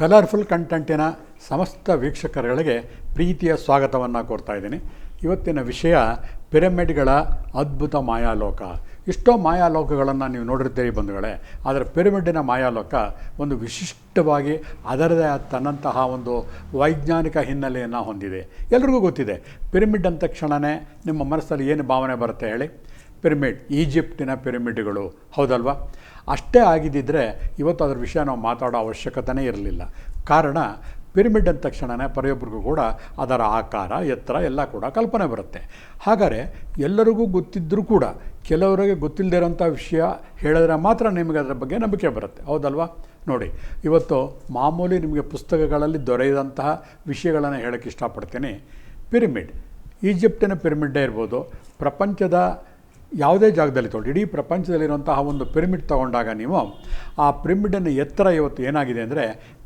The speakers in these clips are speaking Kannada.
ಕಲರ್ಫುಲ್ ಕಂಟೆಂಟಿನ ಸಮಸ್ತ ವೀಕ್ಷಕರುಗಳಿಗೆ ಪ್ರೀತಿಯ ಸ್ವಾಗತವನ್ನು ಕೋರ್ತಾ ಇದ್ದೀನಿ. ಇವತ್ತಿನ ವಿಷಯ ಪಿರಮಿಡ್ಗಳ ಅದ್ಭುತ ಮಾಯಾಲೋಕ. ಎಷ್ಟೋ ಮಾಯಾಲೋಕಗಳನ್ನು ನೀವು ನೋಡಿರ್ತೀರಿ ಬಂಧುಗಳೇ, ಆದರೆ ಪಿರಮಿಡ್ಡಿನ ಮಾಯಾಲೋಕ ಒಂದು ವಿಶಿಷ್ಟವಾಗಿ ಅದರದೇ ತನ್ನಂತಹ ಒಂದು ವೈಜ್ಞಾನಿಕ ಹಿನ್ನೆಲೆಯನ್ನು ಹೊಂದಿದೆ. ಎಲ್ರಿಗೂ ಗೊತ್ತಿದೆ, ಪಿರಮಿಡ್ ಅಂದ ತಕ್ಷಣವೇ ನಿಮ್ಮ ಮನಸ್ಸಲ್ಲಿ ಏನು ಭಾವನೆ ಬರುತ್ತೆ ಹೇಳಿ? ಪಿರಮಿಡ್, ಈಜಿಪ್ಟಿನ ಪಿರಮಿಡ್ಗಳು, ಹೌದಲ್ವಾ? ಅಷ್ಟೇ ಆಗಿದ್ದಿದ್ರೆ ಇವತ್ತು ಅದರ ವಿಷಯ ನಾವು ಮಾತಾಡೋ ಅವಶ್ಯಕತೆಯೇ ಇರಲಿಲ್ಲ. ಕಾರಣ, ಪಿರಮಿಡ್ ಅಂದ ತಕ್ಷಣವೇ ಪ್ರತಿಯೊಬ್ಬರಿಗೂ ಕೂಡ ಅದರ ಆಕಾರ, ಎತ್ತರ ಎಲ್ಲ ಕೂಡ ಕಲ್ಪನೆ ಬರುತ್ತೆ. ಹಾಗಾದರೆ ಎಲ್ಲರಿಗೂ ಗೊತ್ತಿದ್ದರೂ ಕೂಡ ಕೆಲವರಿಗೆ ಗೊತ್ತಿಲ್ಲದೇ ಇರೋಂಥ ವಿಷಯ ಹೇಳಿದ್ರೆ ಮಾತ್ರ ನಿಮಗೆ ಅದರ ಬಗ್ಗೆ ನಂಬಿಕೆ ಬರುತ್ತೆ, ಹೌದಲ್ವಾ? ನೋಡಿ, ಇವತ್ತು ಮಾಮೂಲಿ ನಿಮಗೆ ಪುಸ್ತಕಗಳಲ್ಲಿ ದೊರೆಯದಂತಹ ವಿಷಯಗಳನ್ನು ಹೇಳೋಕ್ಕೆ ಇಷ್ಟಪಡ್ತೀನಿ. ಪಿರಮಿಡ್, ಈಜಿಪ್ಟಿನ ಪಿರಮಿಡ್ಡೇ ಇರ್ಬೋದು, ಪ್ರಪಂಚದ ಯಾವುದೇ ಜಾಗದಲ್ಲಿ ತೊಗೊಳ್ಳಿ, ಇಡೀ ಪ್ರಪಂಚದಲ್ಲಿರುವಂತಹ ಒಂದು ಪಿರಮಿಡ್ ತೊಗೊಂಡಾಗ ನೀವು ಆ ಪಿರಮಿಡ್ಡಿನ ಎತ್ತರ ಇವತ್ತು ಏನಾಗಿದೆ ಅಂದರೆ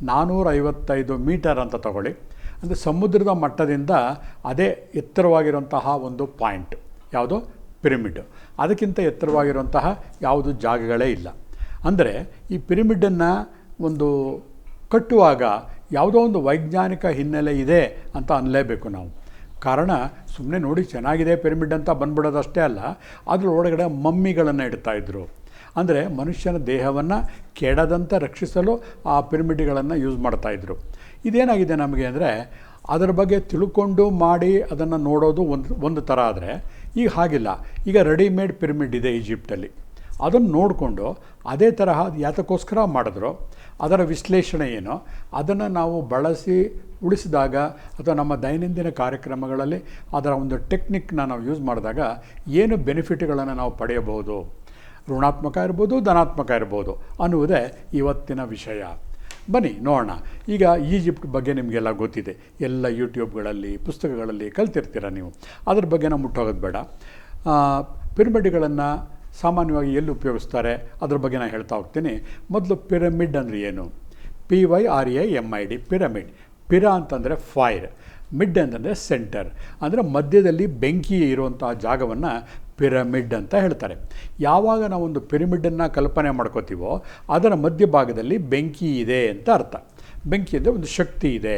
455 ಮೀಟರ್ ಅಂತ ತಗೊಳ್ಳಿ. ಅಂದರೆ ಸಮುದ್ರದ ಮಟ್ಟದಿಂದ ಅದೇ ಎತ್ತರವಾಗಿರುವಂತಹ ಒಂದು ಪಾಯಿಂಟ್ ಯಾವುದು? ಪಿರಮಿಡ್. ಅದಕ್ಕಿಂತ ಎತ್ತರವಾಗಿರುವಂತಹ ಯಾವುದು ಜಾಗಗಳೇ ಇಲ್ಲ. ಅಂದರೆ ಈ ಪಿರಮಿಡ್ಡನ್ನು ಒಂದು ಕಟ್ಟುವಾಗ ಯಾವುದೋ ಒಂದು ವೈಜ್ಞಾನಿಕ ಹಿನ್ನೆಲೆ ಇದೆ ಅಂತ ಅನ್ನಲೇಬೇಕು ನಾವು. ಕಾರಣ, ಸುಮ್ಮನೆ ನೋಡಿ ಚೆನ್ನಾಗಿದೆ ಪಿರಮಿಡ್ ಅಂತ ಬಂದ್ಬಿಡೋದಷ್ಟೇ ಅಲ್ಲ, ಅದ್ರ ಒಳಗಡೆ ಮಮ್ಮಿಗಳನ್ನು ಇಡ್ತಾಯಿದ್ರು. ಅಂದರೆ ಮನುಷ್ಯನ ದೇಹವನ್ನು ಕೆಡದಂತೆ ರಕ್ಷಿಸಲು ಆ ಪಿರಮಿಡ್ಗಳನ್ನು ಯೂಸ್ ಮಾಡ್ತಾಯಿದ್ರು. ಇದೇನಾಗಿದೆ ನಮಗೆ ಅಂದರೆ, ಅದರ ಬಗ್ಗೆ ತಿಳ್ಕೊಂಡು ಮಾಡಿ ಅದನ್ನು ನೋಡೋದು ಒಂದು ಥರ. ಆದರೆ ಈಗ ಹಾಗಿಲ್ಲ. ಈಗ ರೆಡಿಮೇಡ್ ಪಿರಮಿಡ್ ಇದೆ ಈಜಿಪ್ಟಲ್ಲಿ. ಅದನ್ನು ನೋಡಿಕೊಂಡು ಅದೇ ತರಹ ಯಾತಕ್ಕೋಸ್ಕರ ಮಾಡಿದ್ರು, ಅದರ ವಿಶ್ಲೇಷಣೆ ಏನು, ಅದನ್ನು ನಾವು ಬಳಸಿ ಉಳಿಸಿದಾಗ ಅಥವಾ ನಮ್ಮ ದೈನಂದಿನ ಕಾರ್ಯಕ್ರಮಗಳಲ್ಲಿ ಅದರ ಒಂದು ಟೆಕ್ನಿಕ್ನ ನಾವು ಯೂಸ್ ಮಾಡಿದಾಗ ಏನು ಬೆನಿಫಿಟ್ಗಳನ್ನು ನಾವು ಪಡೆಯಬಹುದು, ಋಣಾತ್ಮಕ ಇರ್ಬೋದು, ಧನಾತ್ಮಕ ಇರ್ಬೋದು ಅನ್ನುವುದೇ ಇವತ್ತಿನ ವಿಷಯ. ಬನ್ನಿ ನೋಡೋಣ. ಈಗ ಈಜಿಪ್ಟ್ ಬಗ್ಗೆ ನಿಮಗೆಲ್ಲ ಗೊತ್ತಿದೆ, ಎಲ್ಲ ಯೂಟ್ಯೂಬ್ಗಳಲ್ಲಿ ಪುಸ್ತಕಗಳಲ್ಲಿ ಕಲ್ತಿರ್ತೀರ ನೀವು. ಅದ್ರ ಬಗ್ಗೆ ನಾವು ಮುಟ್ಟೋಗೋದು ಬೇಡ. ಪಿರಮಿಡ್ಗಳನ್ನು ಸಾಮಾನ್ಯವಾಗಿ ಎಲ್ಲಿ ಉಪಯೋಗಿಸ್ತಾರೆ ಅದ್ರ ಬಗ್ಗೆ ನಾನು ಹೇಳ್ತಾ ಹೋಗ್ತೀನಿ. ಮೊದಲು ಪಿರಮಿಡ್ ಅಂದರೆ ಏನು? PYRAMID, pyramid. ಪಿರ ಅಂತಂದರೆ ಫೈರ್, ಮಿಡ್ ಅಂತಂದರೆ ಸೆಂಟರ್, ಅಂದರೆ ಮಧ್ಯದಲ್ಲಿ ಬೆಂಕಿ ಇರುವಂತಹ ಜಾಗವನ್ನು ಪಿರಮಿಡ್ ಅಂತ ಹೇಳ್ತಾರೆ. ಯಾವಾಗ ನಾವೊಂದು ಪಿರಮಿಡನ್ನು ಕಲ್ಪನೆ ಮಾಡ್ಕೋತೀವೋ ಅದರ ಮಧ್ಯಭಾಗದಲ್ಲಿ ಬೆಂಕಿ ಇದೆ ಅಂತ ಅರ್ಥ. ಬೆಂಕಿ ಅಂದರೆ ಒಂದು ಶಕ್ತಿ ಇದೆ.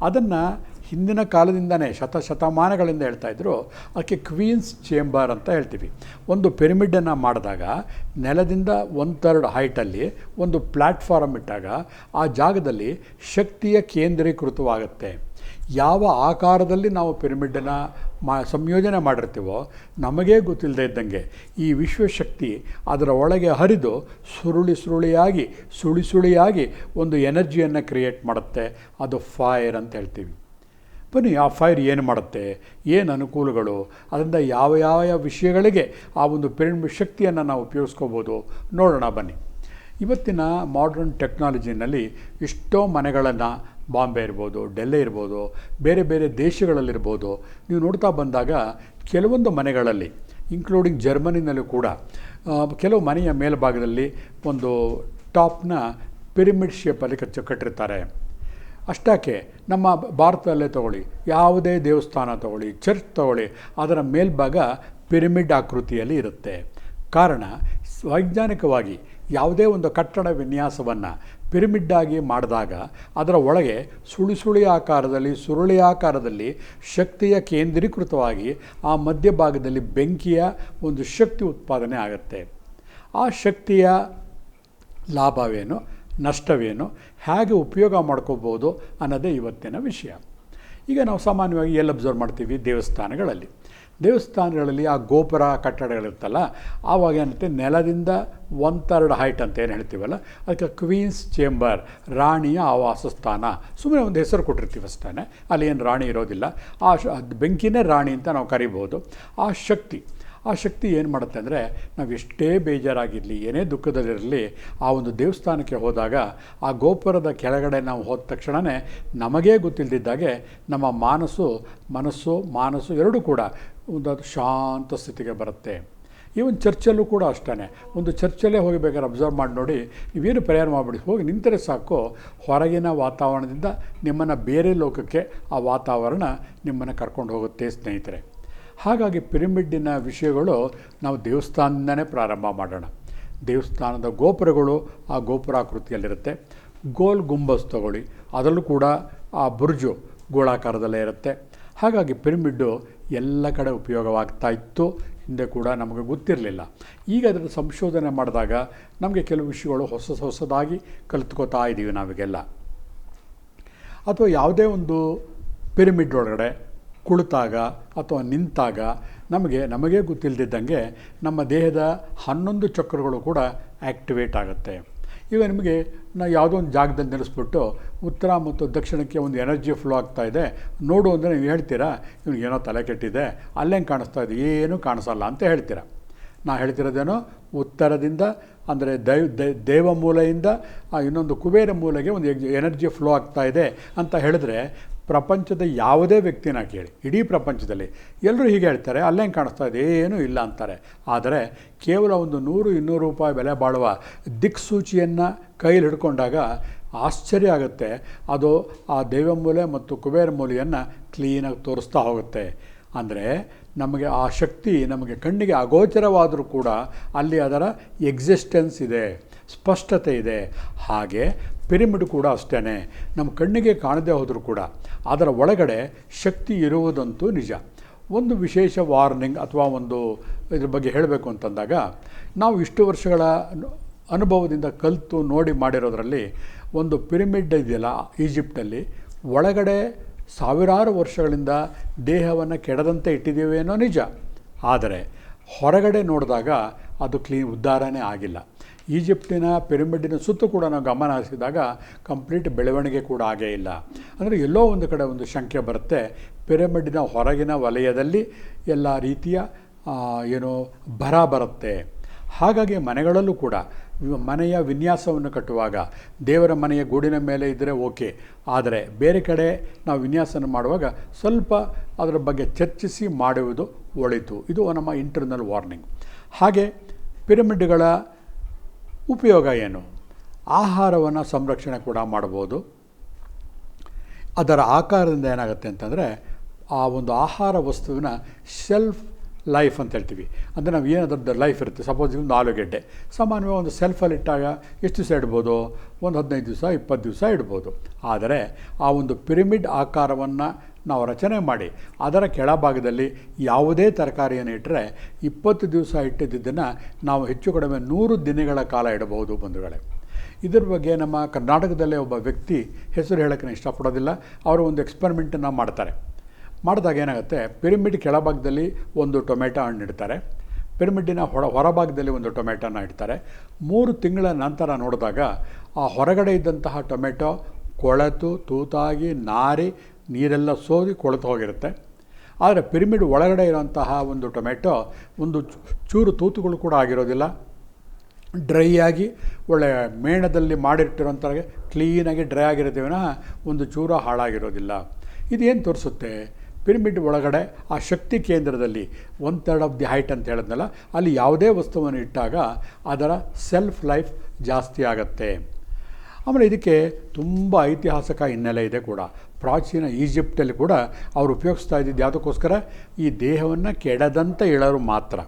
ಅದನ್ನು ಹಿಂದಿನ ಕಾಲದಿಂದನೇ ಶತಮಾನಗಳಿಂದ ಹೇಳ್ತಾಯಿದ್ರು. ಅದಕ್ಕೆ ಕ್ವೀನ್ಸ್ ಚೇಂಬರ್ ಅಂತ ಹೇಳ್ತೀವಿ. ಒಂದು ಪಿರಮಿಡನ್ನು ಮಾಡಿದಾಗ ನೆಲದಿಂದ 1/3 ಹೈಟಲ್ಲಿ ಒಂದು ಪ್ಲ್ಯಾಟ್ಫಾರಮ್ ಇಟ್ಟಾಗ ಆ ಜಾಗದಲ್ಲಿ ಶಕ್ತಿಯ ಕೇಂದ್ರೀಕೃತವಾಗುತ್ತೆ. ಯಾವ ಆಕಾರದಲ್ಲಿ ನಾವು ಪಿರಮಿಡನ್ನು ಸಂಯೋಜನೆ ಮಾಡಿರ್ತೀವೋ ನಮಗೇ ಗೊತ್ತಿಲ್ಲದೆ ಇದ್ದಂಗೆ ಈ ವಿಶ್ವಶಕ್ತಿ ಅದರ ಒಳಗೆ ಹರಿದು ಸುಳಿಯಾಗಿ ಒಂದು ಎನರ್ಜಿಯನ್ನು ಕ್ರಿಯೇಟ್ ಮಾಡುತ್ತೆ. ಅದು ಫೈರ್ ಅಂತ ಹೇಳ್ತೀವಿ. ಬನ್ನಿ, ಆ ಫೈರ್ ಏನು ಮಾಡುತ್ತೆ, ಏನು ಅನುಕೂಲಗಳು, ಅದರಿಂದ ಯಾವ ವಿಷಯಗಳಿಗೆ ಆ ಒಂದು ಪಿರಮಿಡ್ ಶಕ್ತಿಯನ್ನು ನಾವು ಉಪಯೋಗಿಸ್ಕೋಬೋದು ನೋಡೋಣ ಬನ್ನಿ. ಇವತ್ತಿನ ಮಾಡರ್ನ್ ಟೆಕ್ನಾಲಜಿನಲ್ಲಿ ಎಷ್ಟೋ ಮನೆಗಳನ್ನು, ಬಾಂಬೆ ಇರ್ಬೋದು, ಡೆಲ್ಲಿ ಇರ್ಬೋದು, ಬೇರೆ ಬೇರೆ ದೇಶಗಳಲ್ಲಿರ್ಬೋದು, ನೀವು ನೋಡ್ತಾ ಬಂದಾಗ ಕೆಲವೊಂದು ಮನೆಗಳಲ್ಲಿ, ಇನ್ಕ್ಲೂಡಿಂಗ್ ಜರ್ಮನಿನಲ್ಲೂ ಕೂಡ ಕೆಲವು ಮನೆಯ ಮೇಲ್ಭಾಗದಲ್ಲಿ ಒಂದು ಟಾಪ್ನ ಪಿರಮಿಡ್ ಶೇಪಲ್ಲಿ ಕಟ್ಟಿರ್ತಾರೆ. ಅಷ್ಟಕ್ಕೆ ನಮ್ಮ ಭಾರತದಲ್ಲೇ ತಗೊಳ್ಳಿ, ಯಾವುದೇ ದೇವಸ್ಥಾನ ತಗೊಳ್ಳಿ, ಚರ್ಚ್ ತಗೊಳ್ಳಿ, ಅದರ ಮೇಲ್ಭಾಗ ಪಿರಮಿಡ್ ಆಕೃತಿಯಲ್ಲಿ ಇರುತ್ತೆ. ಕಾರಣ, ವೈಜ್ಞಾನಿಕವಾಗಿ ಯಾವುದೇ ಒಂದು ಕಟ್ಟಡ ವಿನ್ಯಾಸವನ್ನು ಪಿರಮಿಡ್ಡಾಗಿ ಮಾಡಿದಾಗ ಅದರ ಒಳಗೆ ಸುರುಳಿ ಆಕಾರದಲ್ಲಿ ಶಕ್ತಿಯ ಕೇಂದ್ರೀಕೃತವಾಗಿ ಆ ಮಧ್ಯಭಾಗದಲ್ಲಿ ಬೆಂಕಿಯ ಒಂದು ಶಕ್ತಿ ಉತ್ಪಾದನೆ ಆಗುತ್ತೆ. ಆ ಶಕ್ತಿಯ ಲಾಭವೇನು, ನಷ್ಟವೇನು, ಹೇಗೆ ಉಪಯೋಗ ಮಾಡ್ಕೋಬೋದು ಅನ್ನೋದೇ ಇವತ್ತಿನ ವಿಷಯ. ಈಗ ನಾವು ಸಾಮಾನ್ಯವಾಗಿ ಎಲ್ಲಿ ಅಬ್ಸರ್ವ್ ಮಾಡ್ತೀವಿ? ದೇವಸ್ಥಾನಗಳಲ್ಲಿ ಆ ಗೋಪುರ ಕಟ್ಟಡಗಳಿರ್ತಲ್ಲ, ಆವಾಗ ಏನಂತೆ ನೆಲದಿಂದ 1/3 ಹೈಟ್ ಅಂತ ಏನು ಹೇಳ್ತೀವಲ್ಲ, ಅದಕ್ಕೆ ಕ್ವೀನ್ಸ್ ಚೇಂಬರ್, ರಾಣಿಯ ಆವಾಸ ಸ್ಥಾನ, ಸುಮ್ಮನೆ ಒಂದು ಹೆಸರು ಕೊಟ್ಟಿರ್ತೀವಿ ಅಷ್ಟೇ. ಅಲ್ಲಿ ಏನು ರಾಣಿ ಇರೋದಿಲ್ಲ. ಬೆಂಕಿನೇ ರಾಣಿ ಅಂತ ನಾವು ಕರಿಬೋದು. ಆ ಶಕ್ತಿ ಏನು ಮಾಡುತ್ತೆ ಅಂದರೆ, ನಾವು ಎಷ್ಟೇ ಬೇಜಾರಾಗಿರಲಿ, ಏನೇ ದುಃಖದಲ್ಲಿರಲಿ, ಆ ಒಂದು ದೇವಸ್ಥಾನಕ್ಕೆ ಹೋದಾಗ ಆ ಗೋಪುರದ ಕೆಳಗಡೆ ನಾವು ಹೋದ ತಕ್ಷಣವೇ ನಮಗೇ ಗೊತ್ತಿಲ್ಲದಿದ್ದಾಗೆ ನಮ್ಮ ಮನಸ್ಸು ಎರಡೂ ಕೂಡ ಒಂದು ಶಾಂತ ಸ್ಥಿತಿಗೆ ಬರುತ್ತೆ. ಈವನ್ ಚರ್ಚಲ್ಲೂ ಕೂಡ ಅಷ್ಟೇ. ಒಂದು ಚರ್ಚಲ್ಲೇ ಹೋಗಬೇಕಾದ್ರೆ ಅಬ್ಸರ್ವ್ ಮಾಡಿ ನೋಡಿ, ನೀವೇನು ಪರಿಹಾರ ಮಾಡಿಬಿಡಿ, ಹೋಗಿ ನಿಂತರೆ ಸಾಕು, ಹೊರಗಿನ ವಾತಾವರಣದಿಂದ ನಿಮ್ಮನ್ನು ಬೇರೆ ಲೋಕಕ್ಕೆ ಆ ವಾತಾವರಣ ನಿಮ್ಮನ್ನು ಕರ್ಕೊಂಡು ಹೋಗುತ್ತೆ ಸ್ನೇಹಿತರೆ. ಹಾಗಾಗಿ ಪಿರಮಿಡ್ಡಿನ ವಿಷಯಗಳು ನಾವು ದೇವಸ್ಥಾನದಿಂದನೇ ಪ್ರಾರಂಭ ಮಾಡೋಣ. ದೇವಸ್ಥಾನದ ಗೋಪುರಗಳು ಆ ಗೋಪುರಾಕೃತಿಯಲ್ಲಿರುತ್ತೆ. ಗೋಲ್ ಗುಂಬಸ್ ತಗೊಳ್ಳಿ, ಅದರಲ್ಲೂ ಕೂಡ ಆ ಬುರ್ಜು ಗೋಳಾಕಾರದಲ್ಲೇ ಇರುತ್ತೆ. ಹಾಗಾಗಿ ಪಿರಮಿಡ್ಡು ಎಲ್ಲ ಕಡೆ ಉಪಯೋಗವಾಗ್ತಾ ಇತ್ತು, ಹಿಂದೆ ಕೂಡ ನಮಗೆ ಗೊತ್ತಿರಲಿಲ್ಲ. ಈಗ ಅದರ ಸಂಶೋಧನೆ ಮಾಡಿದಾಗ ನಮಗೆ ಕೆಲವು ವಿಷಯಗಳು ಹೊಸದಾಗಿ ಕಲಿತ್ಕೋತಾ ಇದ್ದೀವಿ ನಾವಿಗೆಲ್ಲ. ಅಥವಾ ಯಾವುದೇ ಒಂದು ಪಿರಮಿಡ್ ಒಳಗಡೆ ಕುಳಿತಾಗ ಅಥವಾ ನಿಂತಾಗ ನಮಗೆ ಗೊತ್ತಿಲ್ಲದಿದ್ದಂಗೆ ನಮ್ಮ ದೇಹದ 11 ಚಕ್ರಗಳು ಕೂಡ ಆ್ಯಕ್ಟಿವೇಟ್ ಆಗುತ್ತೆ. ಈಗ ನಿಮಗೆ ಯಾವುದೋ ಒಂದು ಜಾಗದಲ್ಲಿ ನಿಲ್ಲಿಸ್ಬಿಟ್ಟು ಉತ್ತರ ಮತ್ತು ದಕ್ಷಿಣಕ್ಕೆ ಒಂದು ಎನರ್ಜಿ ಫ್ಲೋ ಆಗ್ತಾ ಇದೆ ನೋಡು ಅಂದರೆ ನೀವು ಹೇಳ್ತೀರಾ, ಇವ್ನಿಗೇನೋ ತಲೆ ಕೆಟ್ಟಿದೆ, ಅಲ್ಲೇನು ಕಾಣಿಸ್ತಾ ಇದೆ, ಏನೂ ಕಾಣಿಸಲ್ಲ ಅಂತ ಹೇಳ್ತೀರಾ. ನಾ ಹೇಳ್ತಿರೋದೇನೋ ಉತ್ತರದಿಂದ ಅಂದರೆ ದೇವ ಮೂಲೆಯಿಂದ ಇನ್ನೊಂದು ಕುಬೇರ ಮೂಲೆಗೆ ಒಂದು ಎನರ್ಜಿ ಫ್ಲೋ ಆಗ್ತಾ ಇದೆ ಅಂತ ಹೇಳಿದ್ರೆ ಪ್ರಪಂಚದ ಯಾವುದೇ ವ್ಯಕ್ತಿನ ಕೇಳಿ, ಇಡೀ ಪ್ರಪಂಚದಲ್ಲಿ ಎಲ್ಲರೂ ಹೀಗೆ ಹೇಳ್ತಾರೆ, ಅಲ್ಲೇನು ಕಾಣಿಸ್ತಾ ಇದೆ, ಏನೂ ಇಲ್ಲ ಅಂತಾರೆ. ಆದರೆ ಕೇವಲ ಒಂದು 100-200 ರೂಪಾಯಿ ಬೆಲೆ ಬಾಳುವ ದಿಕ್ಸೂಚಿಯನ್ನು ಕೈಲಿ ಹಿಡ್ಕೊಂಡಾಗ ಆಶ್ಚರ್ಯ ಆಗುತ್ತೆ. ಅದು ಆ ದೈವಮೂಲೆ ಮತ್ತು ಕುಬೇರ ಮೂಲೆಯನ್ನು ಕ್ಲೀನಾಗಿ ತೋರಿಸ್ತಾ ಹೋಗುತ್ತೆ. ಅಂದರೆ ನಮಗೆ ಆ ಶಕ್ತಿ ನಮಗೆ ಕಣ್ಣಿಗೆ ಅಗೋಚರವಾದರೂ ಕೂಡ ಅಲ್ಲಿ ಅದರ ಎಕ್ಸಿಸ್ಟೆನ್ಸ್ ಇದೆ, ಸ್ಪಷ್ಟತೆ ಇದೆ. ಹಾಗೆ ಪಿರಮಿಡ್ ಕೂಡ ಅಷ್ಟೇ, ನಮ್ಮ ಕಣ್ಣಿಗೆ ಕಾಣದೇ ಹೋದರೂ ಕೂಡ ಅದರ ಒಳಗಡೆ ಶಕ್ತಿ ಇರುವುದಂತೂ ನಿಜ. ಒಂದು ವಿಶೇಷ ವಾರ್ನಿಂಗ್ ಅಥವಾ ಒಂದು ಇದ್ರ ಬಗ್ಗೆ ಹೇಳಬೇಕು ಅಂತಂದಾಗ, ನಾವು ಇಷ್ಟು ವರ್ಷಗಳ ಅನುಭವದಿಂದ ಕಲಿತು ನೋಡಿ ಮಾಡಿರೋದ್ರಲ್ಲಿ ಒಂದು ಪಿರಮಿಡ್ ಇದೆಯಲ್ಲ ಈಜಿಪ್ಟಲ್ಲಿ, ಒಳಗಡೆ ಸಾವಿರಾರು ವರ್ಷಗಳಿಂದ ದೇಹವನ್ನು ಕೆಡದಂತೆ ಇಟ್ಟಿದ್ದೀವೇನೋ ನಿಜ, ಆದರೆ ಹೊರಗಡೆ ನೋಡಿದಾಗ ಅದು ಉದ್ಧಾರನೇ ಆಗಿಲ್ಲ. ಈಜಿಪ್ಟಿನ ಪಿರಮಿಡ್ಡಿನ ಸುತ್ತ ಕೂಡ ನಾವು ಗಮನ ಹರಿಸಿದಾಗ ಕಂಪ್ಲೀಟ್ ಬೆಳವಣಿಗೆ ಕೂಡ ಆಗೇ ಇಲ್ಲ. ಅಂದರೆ ಎಲ್ಲೋ ಒಂದು ಕಡೆ ಒಂದು ಶಂಕೆ ಬರುತ್ತೆ, ಪಿರಮಿಡ್ಡಿನ ಹೊರಗಿನ ವಲಯದಲ್ಲಿ ಎಲ್ಲ ರೀತಿಯ ಭರ ಬರುತ್ತೆ. ಹಾಗಾಗಿ ಮನೆಗಳಲ್ಲೂ ಕೂಡ ಮನೆಯ ವಿನ್ಯಾಸವನ್ನು ಕಟ್ಟುವಾಗ ದೇವರ ಮನೆಯ ಗೂಡಿನ ಮೇಲೆ ಇದ್ದರೆ ಓಕೆ, ಆದರೆ ಬೇರೆ ಕಡೆ ನಾವು ವಿನ್ಯಾಸನ ಮಾಡುವಾಗ ಸ್ವಲ್ಪ ಅದರ ಬಗ್ಗೆ ಚರ್ಚಿಸಿ ಮಾಡುವುದು ಒಳಿತು. ಇದು ನಮ್ಮ ಇಂಟರ್ನಲ್ ವಾರ್ನಿಂಗ್. ಹಾಗೆ ಪಿರಮಿಡ್ಗಳ ಉಪಯೋಗ ಏನು? ಆಹಾರವನ್ನು ಸಂರಕ್ಷಣೆ ಕೂಡ ಮಾಡ್ಬೋದು. ಅದರ ಆಕಾರದಿಂದ ಏನಾಗುತ್ತೆ ಅಂತಂದರೆ, ಆ ಒಂದು ಆಹಾರ ವಸ್ತುವಿನ ಶೆಲ್ಫ್ ಲೈಫ್ ಅಂತ ಹೇಳ್ತೀವಿ. ಅಂದರೆ ನಾವು ಏನದ್ರದ್ದು ಲೈಫ್ ಇರುತ್ತೆ. ಸಪೋಸ್ ಒಂದು ಆಲೂಗೆಡ್ಡೆ ಸಾಮಾನ್ಯವಾಗಿ ಒಂದು ಸೆಲ್ಫಲ್ಲಿ ಇಟ್ಟಾಗ ಎಷ್ಟು ದಿವಸ ಇಡ್ಬೋದು? ಒಂದು 15 ದಿವಸ 20 ದಿವಸ ಇಡ್ಬೋದು. ಆದರೆ ಆ ಒಂದು ಪಿರಮಿಡ್ ಆಕಾರವನ್ನು ನಾವು ರಚನೆ ಮಾಡಿ ಅದರ ಕೆಳಭಾಗದಲ್ಲಿ ಯಾವುದೇ ತರಕಾರಿಯನ್ನು ಇಟ್ಟರೆ 20 ದಿವಸ ಇಟ್ಟಿದ್ದನ್ನು ನಾವು ಹೆಚ್ಚು ಕಡಿಮೆ 100 ದಿನಗಳ ಕಾಲ ಇಡಬಹುದು ಬಂಧುಗಳೇ. ಇದ್ರ ಬಗ್ಗೆ ನಮ್ಮ ಕರ್ನಾಟಕದಲ್ಲೇ ಒಬ್ಬ ವ್ಯಕ್ತಿ, ಹೆಸರು ಹೇಳೋಕ್ಕೆ ಇಷ್ಟಪಡೋದಿಲ್ಲ, ಅವರು ಒಂದು ಎಕ್ಸ್ಪರಿಮೆಂಟನ್ನು ಮಾಡಿದಾಗ ಏನಾಗುತ್ತೆ, ಪಿರಮಿಡ್ ಕೆಳಭಾಗದಲ್ಲಿ ಒಂದು ಟೊಮೆಟೊ ಹಣ್ಣು ಇಡ್ತಾರೆ, ಪಿರಮಿಡ್ಡಿನ ಹೊರಭಾಗದಲ್ಲಿ ಒಂದು ಟೊಮೆಟೊನ ಇಡ್ತಾರೆ. 3 ತಿಂಗಳ ನಂತರ ನೋಡಿದಾಗ ಆ ಹೊರಗಡೆ ಇದ್ದಂತಹ ಟೊಮೆಟೊ ಕೊಳೆತು ತೂತಾಗಿ ನಾರಿ ನೀರೆಲ್ಲ ಸೋದಿ ಕೊಳೆತು ಹೋಗಿರುತ್ತೆ. ಆದರೆ ಪಿರಮಿಡ್ ಒಳಗಡೆ ಇರುವಂತಹ ಒಂದು ಟೊಮೆಟೊ ಒಂದು ಚೂರು ತೂತುಗಳು ಕೂಡ ಆಗಿರೋದಿಲ್ಲ, ಡ್ರೈ ಆಗಿ ಒಳ್ಳೆಯ ಮೇಣದಲ್ಲಿ ಮಾಡಿಟ್ಟಿರೋಂಥ ಕ್ಲೀನಾಗಿ ಡ್ರೈ ಆಗಿರುತ್ತೆ ವಿನಃ ಒಂದು ಚೂರು ಹಾಳಾಗಿರೋದಿಲ್ಲ. ಇದೇನು ತೋರಿಸುತ್ತೆ? ಪಿರಮಿಡ್ ಒಳಗಡೆ ಆ ಶಕ್ತಿ ಕೇಂದ್ರದಲ್ಲಿ 1/3 ಆಫ್ ದಿ ಹೈಟ್ ಅಂತ ಹೇಳಿದ್ನಲ್ಲ, ಅಲ್ಲಿ ಯಾವುದೇ ವಸ್ತುವನ್ನು ಇಟ್ಟಾಗ ಅದರ ಸೆಲ್ಫ್ ಲೈಫ್ ಜಾಸ್ತಿ ಆಗುತ್ತೆ. ಆಮೇಲೆ ಇದಕ್ಕೆ ತುಂಬ ಐತಿಹಾಸಿಕ ಹಿನ್ನೆಲೆ ಇದೆ ಕೂಡ. ಪ್ರಾಚೀನ ಈಜಿಪ್ಟಲ್ಲಿ ಕೂಡ ಅವರು ಉಪಯೋಗಿಸ್ತಾ ಇದ್ದಿದ್ದು ಯಾವುದಕ್ಕೋಸ್ಕರ? ಈ ದೇಹವನ್ನು ಕೆಡದಂತೆ ಇಳೋರು ಮಾತ್ರ.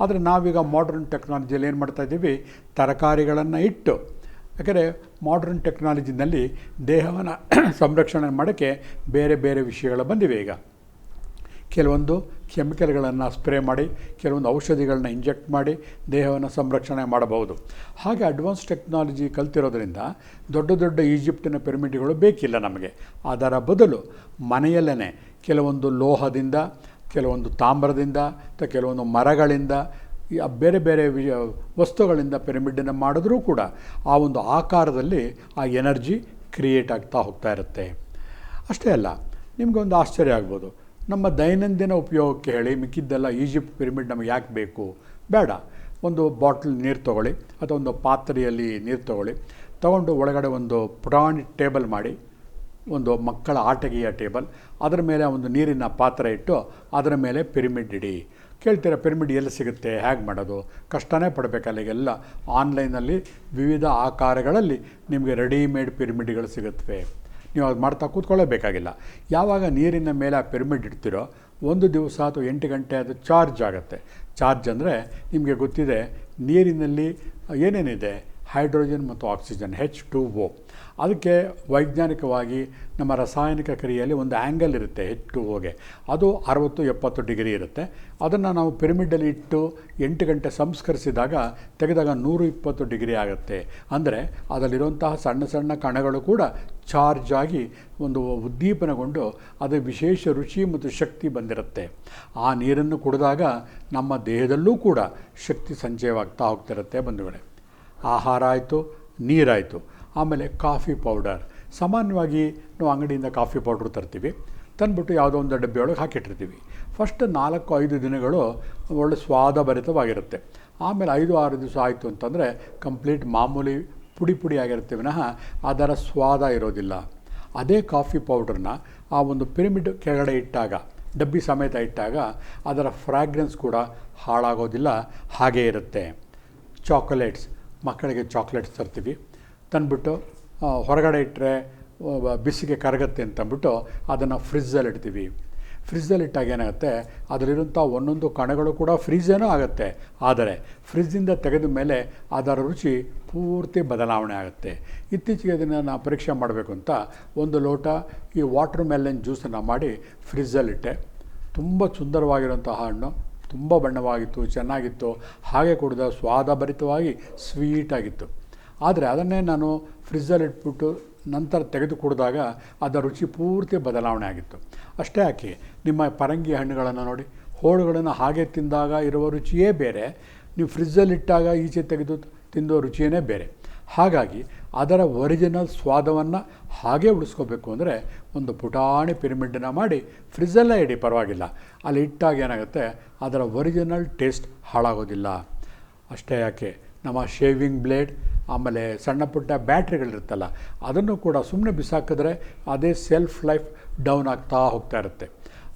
ಆದರೆ ನಾವೀಗ ಮಾಡ್ರನ್ ಟೆಕ್ನಾಲಜಿಯಲ್ಲಿ ಏನು ಮಾಡ್ತಾಯಿದ್ದೀವಿ? ತರಕಾರಿಗಳನ್ನು ಇಟ್ಟು, ಯಾಕಂದರೆ ಮಾಡ್ರನ್ ಟೆಕ್ನಾಲಜಿನಲ್ಲಿ ದೇಹವನ್ನು ಸಂರಕ್ಷಣೆ ಮಾಡೋಕ್ಕೆ ಬೇರೆ ಬೇರೆ ವಿಷಯಗಳು ಬಂದಿವೆ. ಈಗ ಕೆಲವೊಂದು ಕೆಮಿಕಲ್ಗಳನ್ನು ಸ್ಪ್ರೇ ಮಾಡಿ, ಕೆಲವೊಂದು ಔಷಧಿಗಳನ್ನ ಇಂಜೆಕ್ಟ್ ಮಾಡಿ ದೇಹವನ್ನು ಸಂರಕ್ಷಣೆ ಮಾಡಬಹುದು. ಹಾಗೆ ಅಡ್ವಾನ್ಸ್ ಟೆಕ್ನಾಲಜಿ ಕಲ್ತಿರೋದ್ರಿಂದ ದೊಡ್ಡ ದೊಡ್ಡ ಈಜಿಪ್ಟಿನ ಪಿರಮಿಡ್ಗಳು ಬೇಕಿಲ್ಲ ನಮಗೆ. ಅದರ ಬದಲು ಮನೆಯಲ್ಲೇ ಕೆಲವೊಂದು ಲೋಹದಿಂದ, ಕೆಲವೊಂದು ತಾಮ್ರದಿಂದ ಅಥವಾ ಕೆಲವೊಂದು ಮರಗಳಿಂದ, ಬೇರೆ ಬೇರೆ ವಸ್ತುಗಳಿಂದ ಪಿರಮಿಡನ್ನು ಮಾಡಿದ್ರೂ ಕೂಡ ಆ ಒಂದು ಆಕಾರದಲ್ಲಿ ಆ ಎನರ್ಜಿ ಕ್ರಿಯೇಟ್ ಆಗ್ತಾ ಹೋಗ್ತಾ ಇರುತ್ತೆ. ಅಷ್ಟೇ ಅಲ್ಲ, ನಿಮಗೊಂದು ಆಶ್ಚರ್ಯ ಆಗ್ಬೋದು, ನಮ್ಮ ದೈನಂದಿನ ಉಪಯೋಗಕ್ಕೆ ಹೇಳಿ ಮಿಕ್ಕಿದ್ದೆಲ್ಲ ಈಜಿಪ್ಟ್ ಪಿರಮಿಡ್ ನಮಗೆ ಯಾಕೆ ಬೇಕು? ಬೇಡ. ಒಂದು ಬಾಟ್ಲ್ ನೀರು ತೊಗೊಳ್ಳಿ ಅಥವಾ ಒಂದು ಪಾತ್ರೆಯಲ್ಲಿ ನೀರು ತೊಗೊಂಡು ಒಳಗಡೆ ಒಂದು ಪುಟಾಣಿ ಟೇಬಲ್ ಮಾಡಿ, ಒಂದು ಮಕ್ಕಳ ಆಟಿಕೆಯ ಟೇಬಲ್, ಅದರ ಮೇಲೆ ಒಂದು ನೀರಿನ ಪಾತ್ರೆ ಇಟ್ಟು ಅದರ ಮೇಲೆ ಪಿರಮಿಡ್ ಇಡಿ. ಕೇಳ್ತೀರ, ಪಿರಮಿಡ್ ಎಲ್ಲಿ ಸಿಗುತ್ತೆ, ಹೇಗೆ ಮಾಡೋದು? ಕಷ್ಟನೇ ಪಡಬೇಕಲ್ಲ. ಈಗೆಲ್ಲ ಆನ್ಲೈನಲ್ಲಿ ವಿವಿಧ ಆಕಾರಗಳಲ್ಲಿ ನಿಮಗೆ ರೆಡಿಮೇಡ್ ಪಿರಮಿಡ್ಗಳು ಸಿಗುತ್ತವೆ. ನೀವು ಅದು ಮಾಡ್ತಾ ಕೂತ್ಕೊಳ್ಳೇಬೇಕಾಗಿಲ್ಲ. ಯಾವಾಗ ನೀರಿನ ಮೇಲೆ ಆ ಪಿರಮಿಡ್ ಇಡ್ತೀರೋ 1 ದಿವಸ ಅಥವಾ 8 ಗಂಟೆ ಅದು ಚಾರ್ಜ್ ಆಗುತ್ತೆ. ಚಾರ್ಜ್ ಅಂದರೆ ನಿಮಗೆ ಗೊತ್ತಿದೆ, ನೀರಿನಲ್ಲಿ ಏನೇನಿದೆ? ಹೈಡ್ರೋಜನ್ ಮತ್ತು ಆಕ್ಸಿಜನ್ H2O. ಅದಕ್ಕೆ ವೈಜ್ಞಾನಿಕವಾಗಿ ನಮ್ಮ ರಾಸಾಯನಿಕ ಕ್ರಿಯೆಯಲ್ಲಿ ಒಂದು ಆ್ಯಂಗಲ್ ಇರುತ್ತೆ H2Oಗೆ, ಅದು 60-70 ಡಿಗ್ರಿ ಇರುತ್ತೆ. ಅದನ್ನು ನಾವು ಪಿರಮಿಡಲ್ಲಿ ಇಟ್ಟು 8 ಗಂಟೆ ಸಂಸ್ಕರಿಸಿದಾಗ ತೆಗೆದಾಗ 120 ಡಿಗ್ರಿ ಆಗುತ್ತೆ. ಅಂದರೆ ಅದರಲ್ಲಿರುವಂತಹ ಸಣ್ಣ ಸಣ್ಣ ಕಣಗಳು ಕೂಡ ಚಾರ್ಜ್ ಆಗಿ ಒಂದು ಉದ್ದೀಪನಗೊಂಡು ಅದು ವಿಶೇಷ ರುಚಿ ಮತ್ತು ಶಕ್ತಿ ಬಂದಿರುತ್ತೆ. ಆ ನೀರನ್ನು ಕುಡಿದಾಗ ನಮ್ಮ ದೇಹದಲ್ಲೂ ಕೂಡ ಶಕ್ತಿ ಸಂಚಯವಾಗ್ತಾ ಹೋಗ್ತಿರುತ್ತೆ ಬಂಧುಗಳೇ. ಆಹಾರ ಆಯಿತು, ನೀರಾಯಿತು. ಆಮೇಲೆ ಕಾಫಿ ಪೌಡರ್. ಸಾಮಾನ್ಯವಾಗಿ ನಾವು ಅಂಗಡಿಯಿಂದ ಕಾಫಿ ಪೌಡ್ರ್ ತರ್ತೀವಿ, ತಂದುಬಿಟ್ಟು ಯಾವುದೋ ಒಂದು ಡಬ್ಬಿಯೊಳಗೆ ಹಾಕಿಟ್ಟಿರ್ತೀವಿ. ಫಸ್ಟ್ 4-5 ದಿನಗಳು ಒಳ್ಳೆ ಸ್ವಾದಭರಿತವಾಗಿರುತ್ತೆ. ಆಮೇಲೆ 5-6 ದಿವಸ ಆಯಿತು ಅಂತಂದರೆ ಕಂಪ್ಲೀಟ್ ಮಾಮೂಲಿ ಪುಡಿ ಆಗಿರುತ್ತೆ ವಿನಃ ಅದರ ಸ್ವಾದ ಇರೋದಿಲ್ಲ. ಅದೇ ಕಾಫಿ ಪೌಡ್ರನ್ನ ಆ ಒಂದು ಪಿರಮಿಡ್ ಕೆಳಗಡೆ ಇಟ್ಟಾಗ, ಡಬ್ಬಿ ಸಮೇತ ಇಟ್ಟಾಗ ಅದರ ಫ್ರ್ಯಾಗ್ರೆನ್ಸ್ ಕೂಡ ಹಾಳಾಗೋದಿಲ್ಲ, ಹಾಗೇ ಇರುತ್ತೆ. ಚಾಕೊಲೇಟ್ಸ್, ಮಕ್ಕಳಿಗೆ ಚಾಕ್ಲೇಟ್ಸ್ ತರ್ತೀವಿ, ತಂದುಬಿಟ್ಟು ಹೊರಗಡೆ ಇಟ್ಟರೆ ಬಿಸಿಗೆ ಕರಗುತ್ತೆ ಅಂತಂದ್ಬಿಟ್ಟು ಅದನ್ನು ಫ್ರಿಜ್ಜಲ್ಲಿ ಇಡ್ತೀವಿ. ಫ್ರಿಜ್ಜಲ್ಲಿ ಇಟ್ಟಾಗ ಏನಾಗುತ್ತೆ, ಅದರಲ್ಲಿರುವಂಥ ಒಂದೊಂದು ಕಣಗಳು ಕೂಡ ಫ್ರೀಜೇನೂ ಆಗುತ್ತೆ, ಆದರೆ ಫ್ರಿಜ್ಜಿಂದ ತೆಗೆದ ಮೇಲೆ ಅದರ ರುಚಿ ಪೂರ್ತಿ ಬದಲಾವಣೆ ಆಗುತ್ತೆ. ಇತ್ತೀಚೆಗೆ ಅದನ್ನು ನಾನು ಪರೀಕ್ಷೆ ಮಾಡಬೇಕು ಅಂತ 1 ಲೋಟ ಈ ವಾಟರ್ ಮೆಲನ್ ಜ್ಯೂಸನ್ನು ಮಾಡಿ ಫ್ರಿಜ್ಜಲ್ಲಿಟ್ಟೆ. ತುಂಬ ಸುಂದರವಾಗಿರುವಂತಹ ಹಣ್ಣು, ತುಂಬ ಬಣ್ಣವಾಗಿತ್ತು, ಚೆನ್ನಾಗಿತ್ತು, ಹಾಗೆ ಕುಡಿದ ಸ್ವಾದಭರಿತವಾಗಿ ಸ್ವೀಟಾಗಿತ್ತು. ಆದರೆ ಅದನ್ನೇ ನಾನು ಫ್ರಿಜ್ಜಲ್ಲಿ ಇಟ್ಬಿಟ್ಟು ನಂತರ ತೆಗೆದು ಕುಡಿದಾಗ ಅದರ ರುಚಿ ಪೂರ್ತಿ ಬದಲಾವಣೆ ಆಗಿತ್ತು. ಅಷ್ಟೇ ಯಾಕೆ, ನಿಮ್ಮ ಪರಂಗಿ ಹಣ್ಣುಗಳನ್ನು ನೋಡಿ, ಹೋಳುಗಳನ್ನು ಹಾಗೆ ತಿಂದಾಗ ಇರುವ ರುಚಿಯೇ ಬೇರೆ, ನೀವು ಫ್ರಿಜ್ಜಲ್ಲಿಟ್ಟಾಗ ಈಚೆ ತೆಗೆದು ತಿಂದೋ ರುಚಿಯೇ ಬೇರೆ. ಹಾಗಾಗಿ ಅದರ ಒರಿಜಿನಲ್ ಸ್ವಾದವನ್ನು ಹಾಗೇ ಉಳಿಸ್ಕೋಬೇಕು ಅಂದರೆ ಒಂದು ಪುಟಾಣಿ ಪಿರಮಿಡನ್ನು ಮಾಡಿ ಫ್ರಿಜ್ಜಲ್ಲೇ ಇಡಿ, ಪರವಾಗಿಲ್ಲ. ಅಲ್ಲಿ ಇಟ್ಟಾಗ ಏನಾಗುತ್ತೆ, ಅದರ ಒರಿಜಿನಲ್ ಟೇಸ್ಟ್ ಹಾಳಾಗೋದಿಲ್ಲ. ಅಷ್ಟೇ ಯಾಕೆ, ನಮ್ಮ ಶೇವಿಂಗ್ ಬ್ಲೇಡ್, ಆಮೇಲೆ ಸಣ್ಣ ಪುಟ್ಟ ಬ್ಯಾಟ್ರಿಗಳಿರುತ್ತಲ್ಲ, ಅದನ್ನು ಕೂಡ ಸುಮ್ಮನೆ ಬಿಸಾಕಿದ್ರೆ ಅದೇ ಸೆಲ್ಫ್ ಲೈಫ್ ಡೌನ್ ಆಗ್ತಾ ಹೋಗ್ತಾ ಇರುತ್ತೆ.